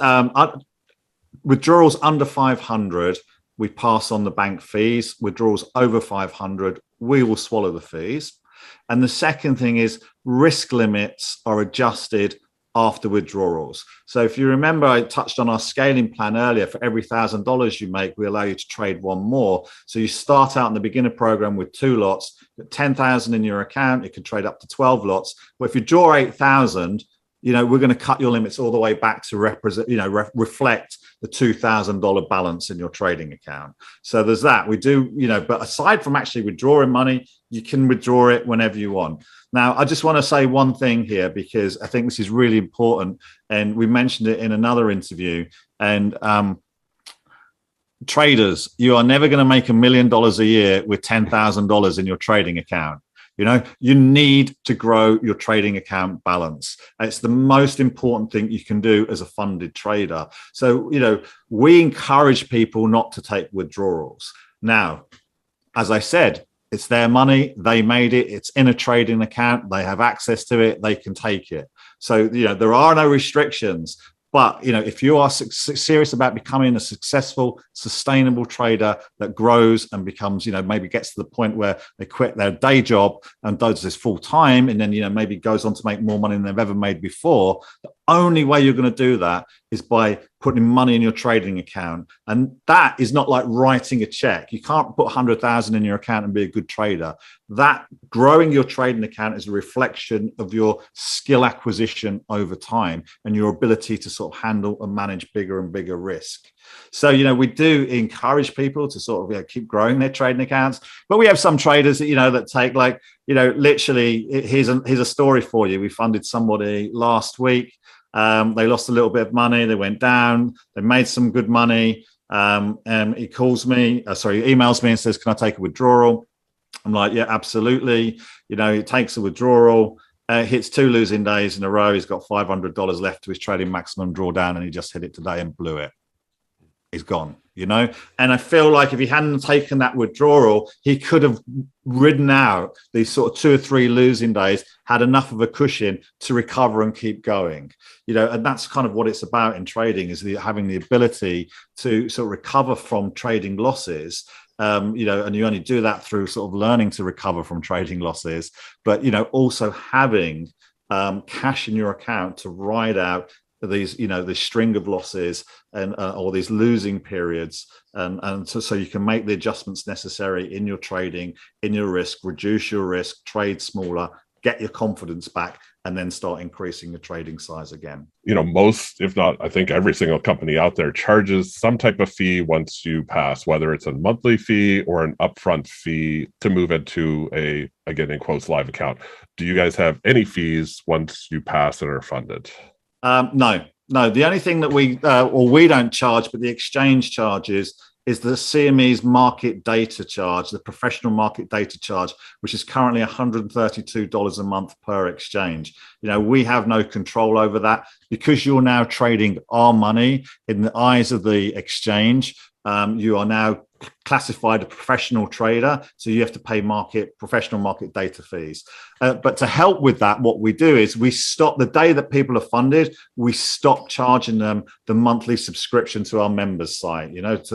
withdrawals under 500, we pass on the bank fees. Withdrawals over 500, we will swallow the fees. And the second thing is risk limits are adjusted after withdrawals. So if you remember, I touched on our scaling plan earlier. For every $1,000 you make, we allow you to trade one more. So you start out in the beginner program with 2 lots, 10,000 in your account. You can trade up to 12 lots. But if you draw 8,000, we're going to cut your limits all the way back to reflect the $2,000 balance in your trading account. So there's that. We do, but aside from actually withdrawing money, you can withdraw it whenever you want. Now, I just want to say one thing here, because I think this is really important. And we mentioned it in another interview. And traders, you are never going to make $1 million a year with $10,000 in your trading account. You need to grow your trading account balance. It's the most important thing you can do as a funded trader. So, we encourage people not to take withdrawals. Now, as I said, it's their money. They made it. It's in a trading account. They have access to it. They can take it. So, there are no restrictions. But, if you are serious about becoming a successful, sustainable trader that grows and becomes, maybe gets to the point where they quit their day job and does this full time, and then, maybe goes on to make more money than they've ever made before, the only way you're going to do that is by putting money in your trading account. And that is not like writing a check. You can't put 100,000 in your account and be a good trader. That growing your trading account is a reflection of your skill acquisition over time and your ability to sort of handle and manage bigger and bigger risk. So, we do encourage people to sort of keep growing their trading accounts. But we have some traders that, that take literally, here's a story for you. We funded somebody last week. They lost a little bit of money. They went down. They made some good money. He emails me and says, "Can I take a withdrawal?" I'm like, "Yeah, absolutely." He takes a withdrawal, hits 2 losing days in a row. He's got $500 left to his trading maximum drawdown, and he just hit it today and blew it. He's gone, and I feel like if he hadn't taken that withdrawal, he could have ridden out these sort of 2 or 3 losing days, had enough of a cushion to recover and keep going, and that's kind of what it's about in trading, is having the ability to sort of recover from trading losses. And you only do that through sort of learning to recover from trading losses, but, also having cash in your account to ride out these, this string of losses and or these losing periods, and so you can make the adjustments necessary in your trading, in your risk, reduce your risk, trade smaller, get your confidence back, and then start increasing your trading size again.
Most, if not, I think every single company out there charges some type of fee once you pass, whether it's a monthly fee or an upfront fee to move into a, again, in quotes, live account. Do you guys have any fees once you pass and are funded?
No. The only thing that we don't charge, but the exchange charges, is the CME's market data charge, the professional market data charge, which is currently $132 a month per exchange. We have no control over that, because you're now trading our money in the eyes of the exchange. You are now classified a professional trader, so you have to pay professional market data fees. But to help with that, what we do is we stop the day that people are funded, we stop charging them the monthly subscription to our members site.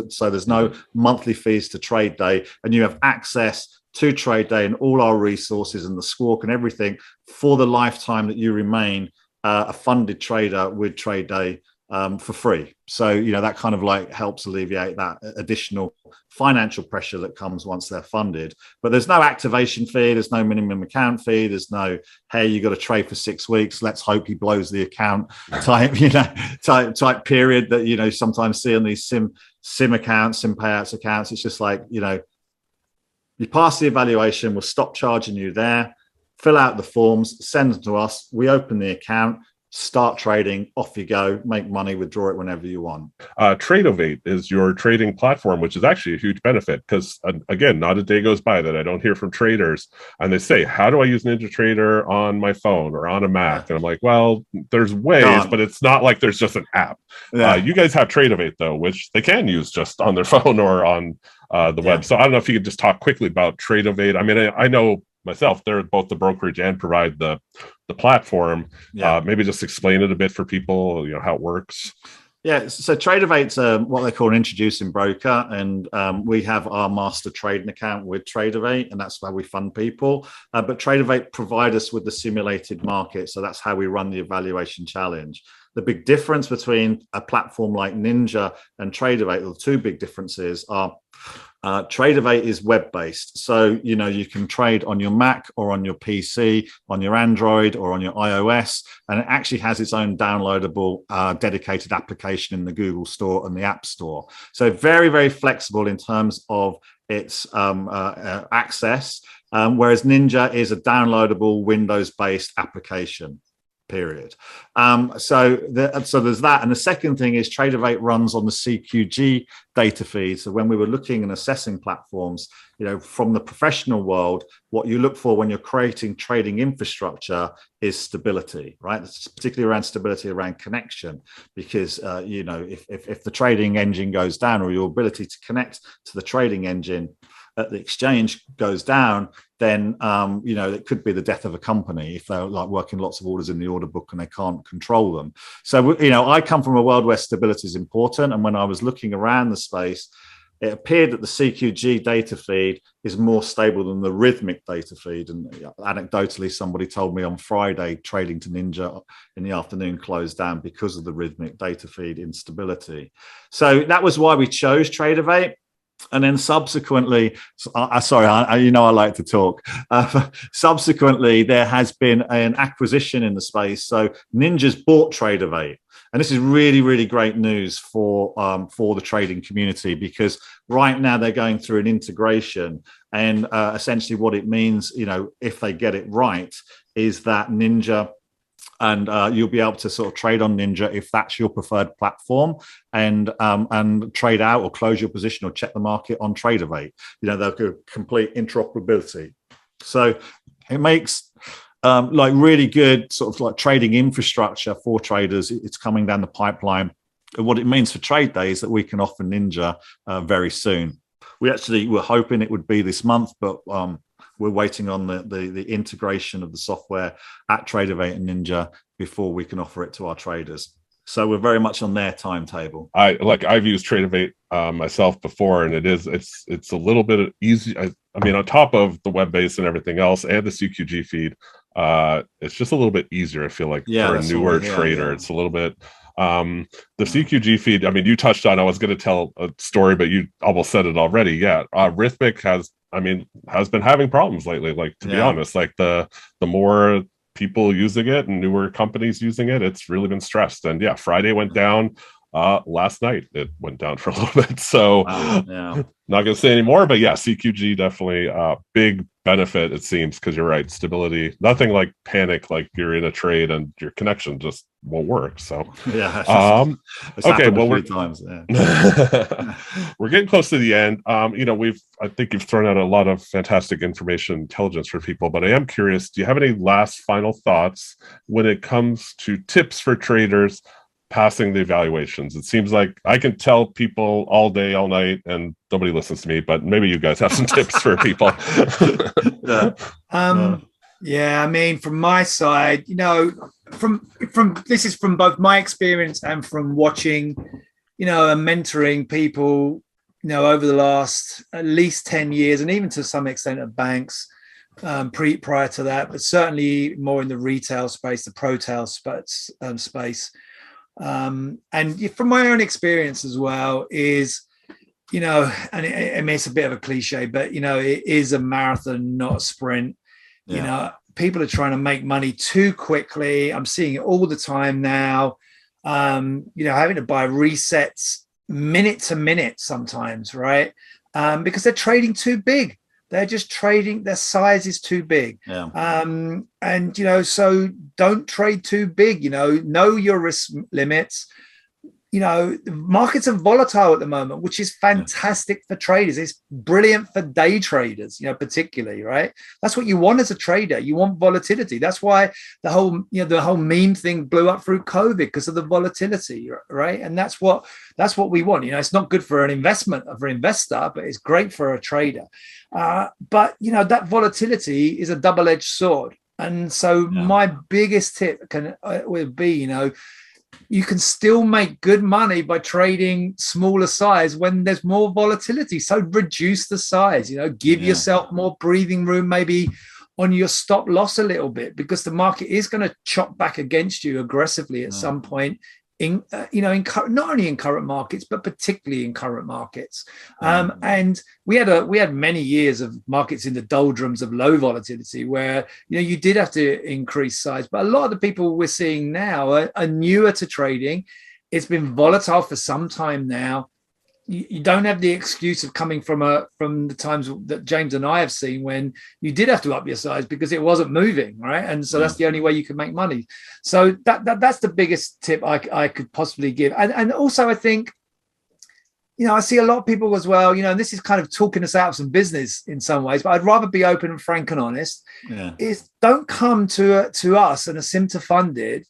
So there's no monthly fees to TradeDay, and you have access to TradeDay and all our resources and the squawk and everything for the lifetime that you remain a funded trader with TradeDay for free. So, that kind of like helps alleviate that additional financial pressure that comes once they're funded. But there's no activation fee. There's no minimum account fee. There's no, hey, you got to trade for 6 weeks. Let's hope he blows the account type period that, sometimes see on these sim accounts, sim payouts accounts. It's just like, you pass the evaluation, we'll stop charging you there, fill out the forms, send them to us. We open the account, start trading, off you go, make money, withdraw it whenever you want.
Tradovate is your trading platform, which is actually a huge benefit because, again, not a day goes by that I don't hear from traders and they say, how do I use NinjaTrader on my phone or on a Mac? And I'm like, well, there's ways, but it's not like there's just an app. You guys have Tradovate, though, which they can use just on their phone or on the web. So I don't know if you could just talk quickly about Tradovate. I mean, I know myself, they're both the brokerage and provide the platform. Maybe just explain it a bit for people, how it works.
Yeah, so Tradovate's what they call an introducing broker, and we have our master trading account with Tradovate, and that's how we fund people. But Tradovate provide us with the simulated market, so that's how we run the evaluation challenge. The big difference between a platform like Ninja and Tradovate, the two big differences are Tradovate is web-based. So, you can trade on your Mac or on your PC, on your Android or on your iOS, and it actually has its own downloadable dedicated application in the Google Store and the App Store. So very, very flexible in terms of its access, whereas Ninja is a downloadable Windows-based application. Period. So there's that. And the second thing is Tradovate runs on the CQG data feed. So when we were looking and assessing platforms, from the professional world, what you look for when you're creating trading infrastructure is stability, right? It's particularly around stability around connection, because if the trading engine goes down or your ability to connect to the trading engine at the exchange goes down, then it could be the death of a company if they're like working lots of orders in the order book and they can't control them. So I come from a world where stability is important, and when I was looking around the space, it appeared that the CQG data feed is more stable than the rhythmic data feed. And anecdotally, somebody told me on Friday trading to Ninja in the afternoon closed down because of the rhythmic data feed instability. So that was why we chose Tradovate. And then subsequently, I like to talk. Subsequently, there has been an acquisition in the space. So Ninja's bought Tradovate. And this is really, really great news for the trading community, because right now they're going through an integration. And essentially what it means, if they get it right, is that Ninja, and you'll be able to sort of trade on Ninja if that's your preferred platform, and trade out or close your position or check the market on Tradovate. They'll do complete interoperability. So it makes like really good sort of like trading infrastructure for traders. It's coming down the pipeline. And what it means for TradeDay is that we can offer Ninja very soon. We actually were hoping it would be this month, but we're waiting on the integration of the software at Tradovate and Ninja before we can offer it to our traders. So we're very much on their timetable.
I've used Tradovate myself before, and it's a little bit easy. I mean, on top of the web base and everything else, and the CQG feed, it's just a little bit easier. I feel like for a newer trader, it's a little bit. The CQG feed. I mean, you touched on. I was going to tell a story, but you almost said it already. Yeah, Rhythmic has been having problems lately. Like, to be honest, like the more people using it and newer companies using it, it's really been stressed. And yeah, Friday went down. Last night it went down for a little bit. So not going to say anymore, but yeah, CQG definitely big benefit, it seems, because you're right, stability, nothing like panic, like you're in a trade and your connection just won't work. So okay, well, we're getting close to the end. I think you've thrown out a lot of fantastic information, intelligence for people, but I am curious, do you have any last final thoughts when it comes to tips for traders passing the evaluations? It seems like I can tell people all day, all night, and nobody listens to me, but maybe you guys have some tips for people.
Yeah, I mean, from my side, from this is from both my experience and from watching, and mentoring people, over the last at least 10 years, and even to some extent at banks, prior to that, but certainly more in the retail space, the pro-tail space. And from my own experience as well is, and I mean, it's a bit of a cliche, but, it is a marathon, not a sprint. Yeah. People are trying to make money too quickly. I'm seeing it all the time now. Having to buy resets minute to minute sometimes, right? Because they're trading too big. They're just trading, their size is too big.
Yeah.
And, so don't trade too big, know your risk limits. The markets are volatile at the moment, which is fantastic for traders. It's brilliant for day traders, particularly, right? That's what you want as a trader. You want volatility. That's why the whole meme thing blew up through COVID, because of the volatility, right? And that's what we want. It's not good for an investor, but it's great for a trader. But that volatility is a double-edged sword. And so my biggest tip would be, you can still make good money by trading smaller size when there's more volatility. So reduce the size, give yourself more breathing room, maybe on your stop loss a little bit, because the market is going to chop back against you aggressively at some point not only in current markets, but particularly in current markets. And we had many years of markets in the doldrums of low volatility where, you did have to increase size. But a lot of the people we're seeing now are newer to trading. It's been volatile for some time now. You don't have the excuse of coming from the times that James and I have seen when you did have to up your size because it wasn't moving, right? And so that's the only way you can make money. So that's the biggest tip I could possibly give. And also I think, I see a lot of people as well, and this is kind of talking us out of some business in some ways, but I'd rather be open and frank and honest, is don't come to us and a SIMTA funded,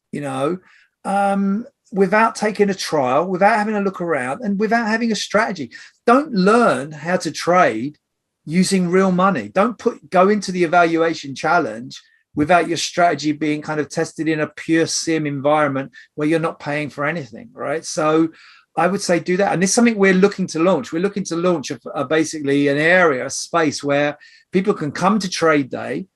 without taking a trial, without having a look around, and without having a strategy. Don't learn how to trade using real money. Don't go into the evaluation challenge without your strategy being kind of tested in a pure sim environment where you're not paying for anything, right? So I would say do that. And this is something we're looking to launch. We're looking to launch basically an area, a space where people can come to TradeDay.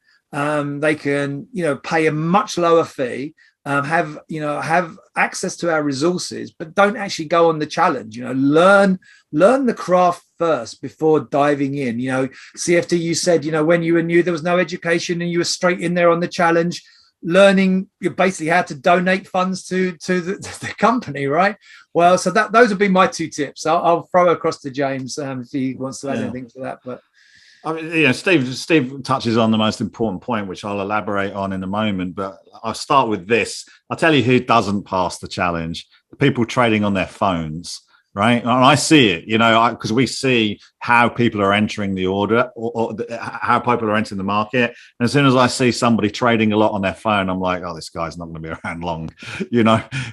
They can, pay a much lower fee, have access to our resources, but don't actually go on the challenge. Learn the craft first before diving in. CFD, you said, when you were new, there was no education and you were straight in there on the challenge, learning basically how to donate funds to the company, right? Well, so those would be my two tips. I'll throw across to James if he wants to add anything to that. But
I mean, Steve touches on the most important point, which I'll elaborate on in a moment. But I'll start with this. I'll tell you who doesn't pass the challenge: the people trading on their phones. Right. And I see it, because we see how people are entering the order or how people are entering the market. And as soon as I see somebody trading a lot on their phone, I'm like, oh, this guy's not going to be around long.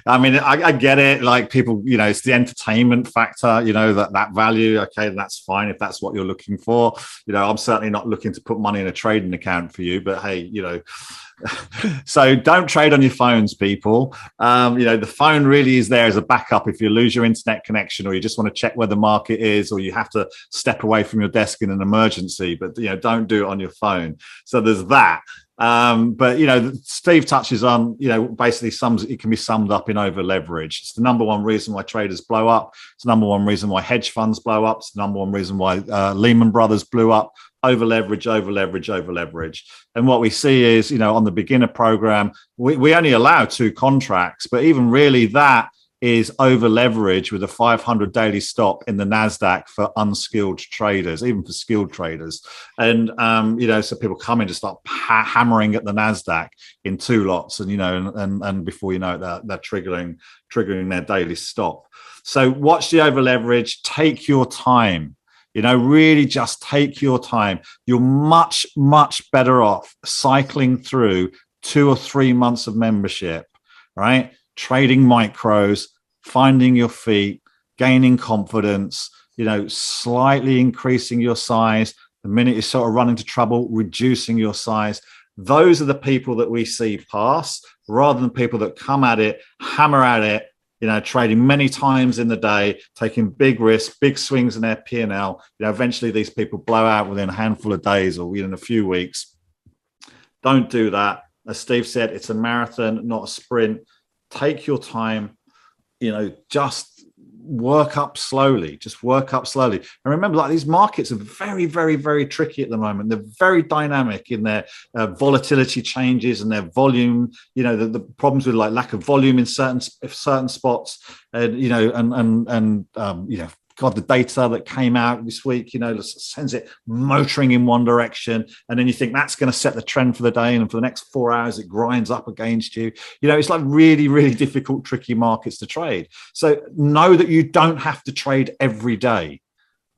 I mean, I get it. Like people, it's the entertainment factor, that value. OK, that's fine if that's what you're looking for. I'm certainly not looking to put money in a trading account for you. But hey, so don't trade on your phones, people. The phone really is there as a backup if you lose your internet connection or you just want to check where the market is or you have to step away from your desk in an emergency. But, don't do it on your phone. So there's that. But Steve touches on, basically it can be summed up in over leverage. It's the number one reason why traders blow up. It's the number one reason why hedge funds blow up. It's the number one reason why Lehman Brothers blew up. Over leverage. And what we see is, on the beginner program, we only allow 2 contracts, but even really that is over leverage with a 500 daily stop in the NASDAQ for unskilled traders, even for skilled traders. And, so people come in to start hammering at the NASDAQ in 2 lots and, and before you know it, they're triggering their daily stop. So watch the over leverage, take your time. Really just take your time. You're much, much better off cycling through 2 or 3 months of membership, right? trading micros, finding your feet, gaining confidence, slightly increasing your size. The minute you sort of run into trouble, reducing your size. Those are the people that we see pass, rather than people that come at it, hammer at it, trading many times in the day, taking big risks, big swings in their P&L. Eventually these people blow out within a handful of days or within a few weeks. Don't do that. As Steve said, it's a marathon, not a sprint. Take your time, just work up slowly. And remember, like, these markets are very, very, very tricky at the moment. They're very dynamic in their volatility changes and their volume. The problems with like lack of volume in certain spots, and God, the data that came out this week, sends it motoring in one direction. And then you think that's going to set the trend for the day. And for the next 4 hours, it grinds up against you. It's like really, really difficult, tricky markets to trade. So know that you don't have to trade every day.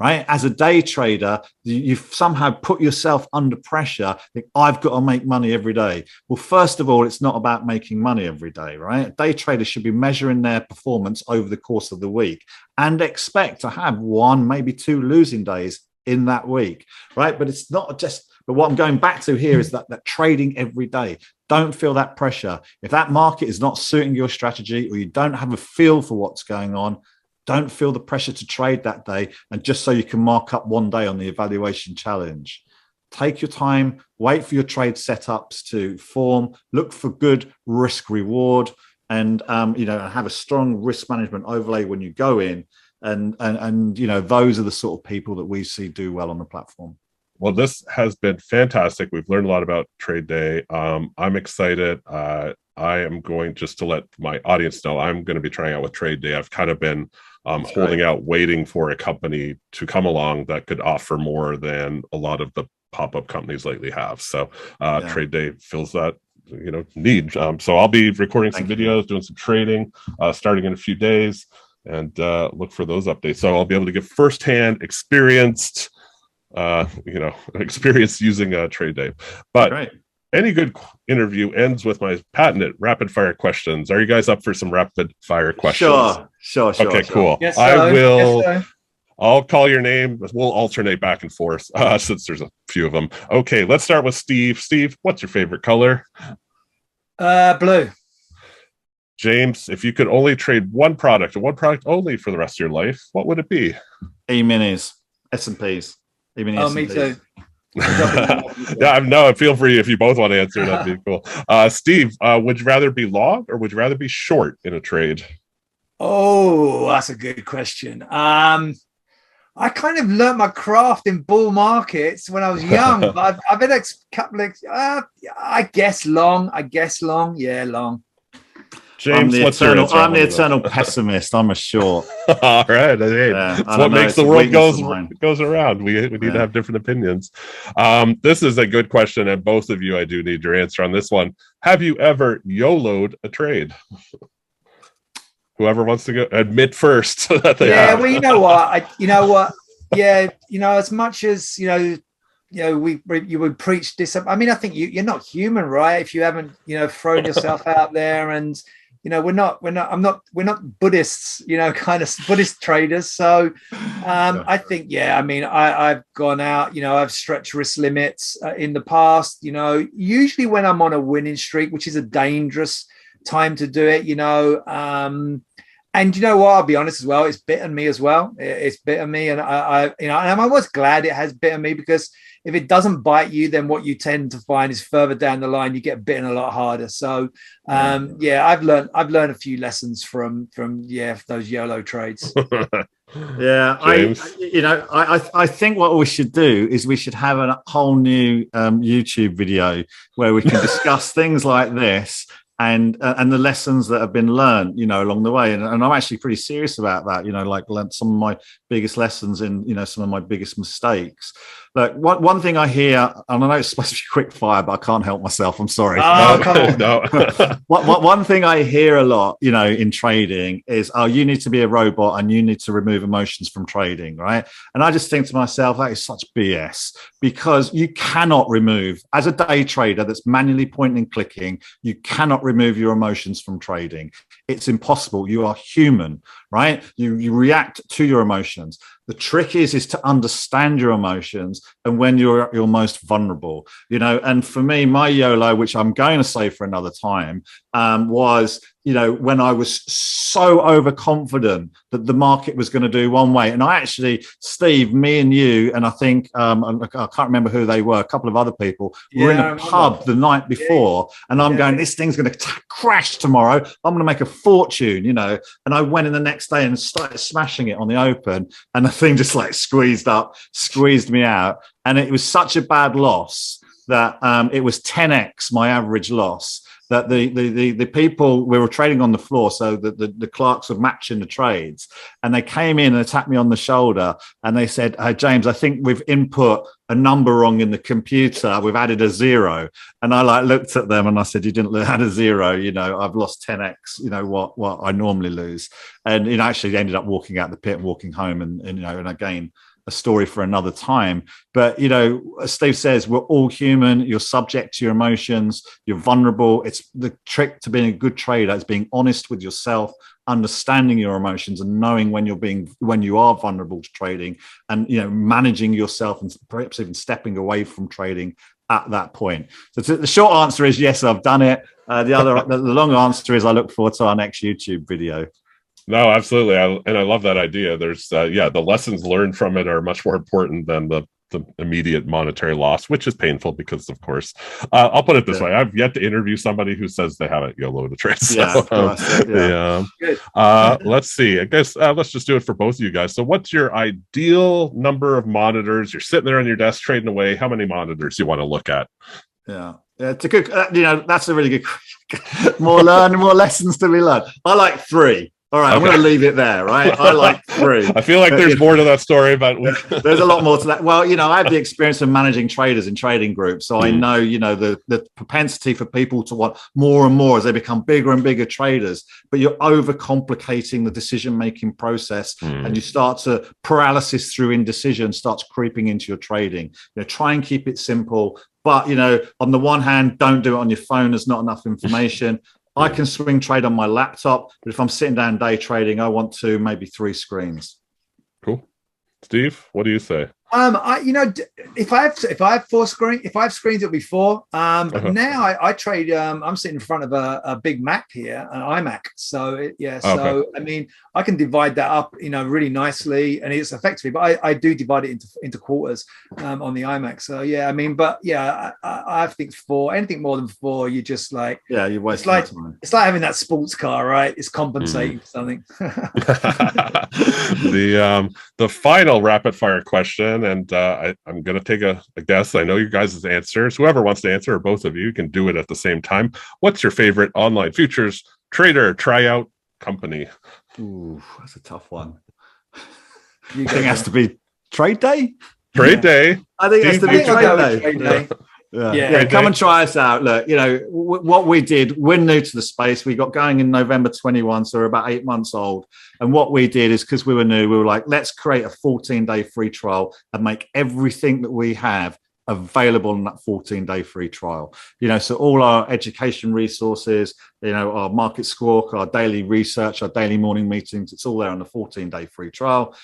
Right? As a day trader, you've somehow put yourself under pressure. Think, I've got to make money every day. Well, first of all, it's not about making money every day, right? Day traders should be measuring their performance over the course of the week and expect to have 1, maybe 2 losing days in that week, right? But it's not just, but what I'm going back to here is that trading every day. Don't feel that pressure. If that market is not suiting your strategy, or you don't have a feel for what's going on, don't feel the pressure to trade that day, and just so you can mark up one day on the evaluation challenge. Take your time, wait for your trade setups to form, look for good risk reward, and have a strong risk management overlay when you go in. And those are the sort of people that we see do well on the platform.
Well, this has been fantastic. We've learned a lot about TradeDay. I'm excited. I am going, just to let my audience know, I'm going to be trying out with TradeDay. I've kind of been holding out, waiting for a company to come along that could offer more than a lot of the pop-up companies lately have. So TradeDay fills that need. So I'll be recording some videos, doing some trading, starting in a few days, and look for those updates. So I'll be able to give firsthand experience using TradeDay. But
Great.
Any good interview ends with my patented rapid fire questions. Are you guys up for some rapid fire questions?
Sure.
Okay, cool.
Yes,
I will.
Yes,
I'll call your name. We'll alternate back and forth since there's a few of them. Okay, let's start with Steve. Steve, what's your favorite color?
Blue.
James, if you could only trade one product and one product only for the rest of your life, what would it be?
E-minis, S&Ps. E-mini
Oh, me
S&Ps.
too.
I feel free if you both want to answer. That'd be cool. Steve, would you rather be long or would you rather be short in a trade?
Oh, that's a good question. I kind of learnt my craft in bull markets when I was young, but I've been a couple of, I guess long. Yeah, long.
James,
I'm the eternal pessimist. I'm a short.
All right. Hey, that's what makes the world goes around. We need to have different opinions. This is a good question, and both of you, I do need your answer on this one. Have you ever YOLO'd a trade? Whoever wants to go, admit first that they have.
Well, you know what? As much as you would preach this. I mean, I think you're not human, right? If you haven't, thrown yourself out there, and we're not Buddhists, kind of Buddhist traders. So I think, I've gone out, I've stretched risk limits in the past, usually when I'm on a winning streak, which is a dangerous time to do it, and you know what, I'll be honest as well, it's bitten me as well. It's bitten me, and I'm always glad it has bitten me, because if it doesn't bite you, then what you tend to find is further down the line you get bitten a lot harder. So I've learned a few lessons from those YOLO trades.
I think what we should do is we should have a whole new YouTube video where we can discuss things like this and the lessons that have been learned, along the way. And I'm actually pretty serious about that, learned some of my biggest lessons in, some of my biggest mistakes. Look, one thing I hear, and I know it's supposed to be quick fire, but I can't help myself. I'm sorry.
Oh, come on.
No.
One thing I hear a lot, in trading is, you need to be a robot and you need to remove emotions from trading, right? And I just think to myself, that is such BS, because you cannot remove, as a day trader that's manually pointing and clicking, you cannot remove your emotions from trading. It's impossible. You are human, right? You react to your emotions. The trick is to understand your emotions and when you're at your most vulnerable, and for me, my YOLO, which I'm going to say for another time, was, when I was so overconfident that the market was going to do one way. And I actually, Steve, me and you, and I think, I can't remember who they were, a couple of other people, were in a pub the night before. And I'm going, this thing's going to crash tomorrow. I'm going to make a fortune, and I went in the next day and started smashing it on the open. And the thing just like squeezed me out. And it was such a bad loss that it was 10x my average loss. That the people, we were trading on the floor, so the clerks were matching the trades, and they came in and tapped me on the shoulder and they said, James, I think we've input a number wrong in the computer. We've added a 0. And I looked at them and I said, you didn't add a 0. I've lost 10x, what I normally lose. And actually ended up walking out the pit and walking home and again, a story for another time. But as Steve says, we're all human. You're subject to your emotions. You're vulnerable. It's the trick to being a good trader is being honest with yourself, understanding your emotions, and knowing when you are vulnerable to trading, and managing yourself and perhaps even stepping away from trading at that point. So the short answer is yes, I've done it. The long answer is I look forward to our next YouTube video.
No, absolutely. I love that idea. There's, the lessons learned from it are much more important than the immediate monetary loss, which is painful because, of course, I'll put it this way. I've yet to interview somebody who says they haven't YOLO'd a trade. So, let's see. I guess let's just do it for both of you guys. So what's your ideal number of monitors? You're sitting there on your desk trading away. How many monitors you want to look at?
Yeah. It's a good, that's a really good more lessons to be learned. I like 3. All right, I'm going to leave it there, right? I like 3.
I feel like there's more to that story, but
there's a lot more to that. Well, I have the experience of managing traders in trading groups, so I know, the propensity for people to want more and more as they become bigger and bigger traders. But you're overcomplicating the decision-making process, and you start to paralysis through indecision starts creeping into your trading. Try and keep it simple, but on the one hand, don't do it on your phone. There's not enough information. I can swing trade on my laptop, but if I'm sitting down day trading, I want maybe 3 screens.
Cool. Steve, what do you say?
If I have 4 screens, if I have screens, it'll be 4. But now I trade. I'm sitting in front of a big Mac here, an iMac. So I mean, I can divide that up, really nicely, and it's effectively. But I do divide it into quarters on the iMac. So I think 4. Anything more than 4, you just like
you're wasting time.
It's like having that sports car, right? It's compensating for something.
The final rapid fire question. And I'm going to take a guess. I know you guys' answers. Whoever wants to answer, or both of you can do it at the same time. What's your favorite online futures trader tryout company?
Ooh, that's a tough one. I think it has to be TradeDay.
TradeDay.
I think it has to be TradeDay. Yeah. Come and try us out. Look, what we did, we're new to the space. We got going in November 21, so we're about 8 months old. And what we did is, because we were new, we were like, let's create a 14-day free trial and make everything that we have available in that 14-day free trial. So all our education resources, our market squawk, our daily research, our daily morning meetings, it's all there on the 14-day free trial.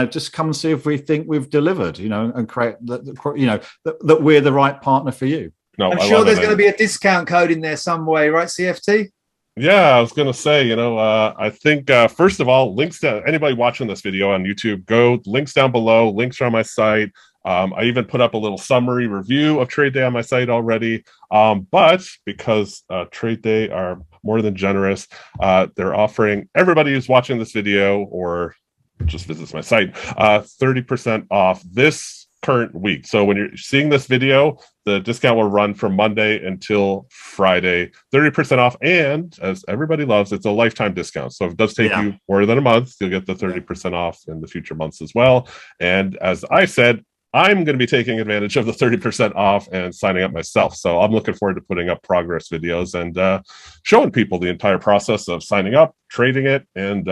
Just come and see if we think we've delivered, and create that we're the right partner for you.
No, I'm sure there's going to be a discount code in there some way, right, CFT?
Yeah, I was going to say, I think, first of all, links to anybody watching this video on YouTube, links down below, links are on my site. I even put up a little summary review of TradeDay on my site already. But because TradeDay are more than generous, they're offering everybody who's watching this video or just visits my site 30% off this current week. So when you're seeing this video, the discount will run from Monday until Friday, 30% off. And as everybody loves, it's a lifetime discount. So if it does take you more than a month, you'll get the 30% off in the future months as well. And as I said, I'm going to be taking advantage of the 30% off and signing up myself. So I'm looking forward to putting up progress videos and showing people the entire process of signing up, trading it, and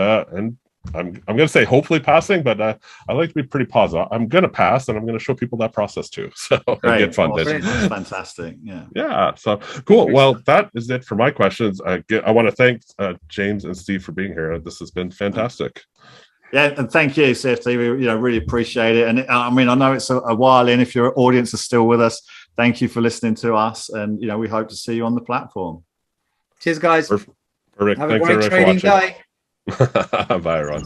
I'm going to say hopefully passing, but I like to be pretty positive. I'm going to pass, and I'm going to show people that process too. So get funded.
Awesome. That's fantastic. Yeah.
Yeah. So cool. Well, that is it for my questions. I want to thank James and Steve for being here. This has been fantastic.
Yeah, and thank you, CFT. We really appreciate it. And I mean, I know it's a while in. If your audience is still with us, thank you for listening to us. And we hope to see you on the platform.
Cheers, guys.
Perfect.
Have
Thanks,
a great trading day.
Bye, everyone.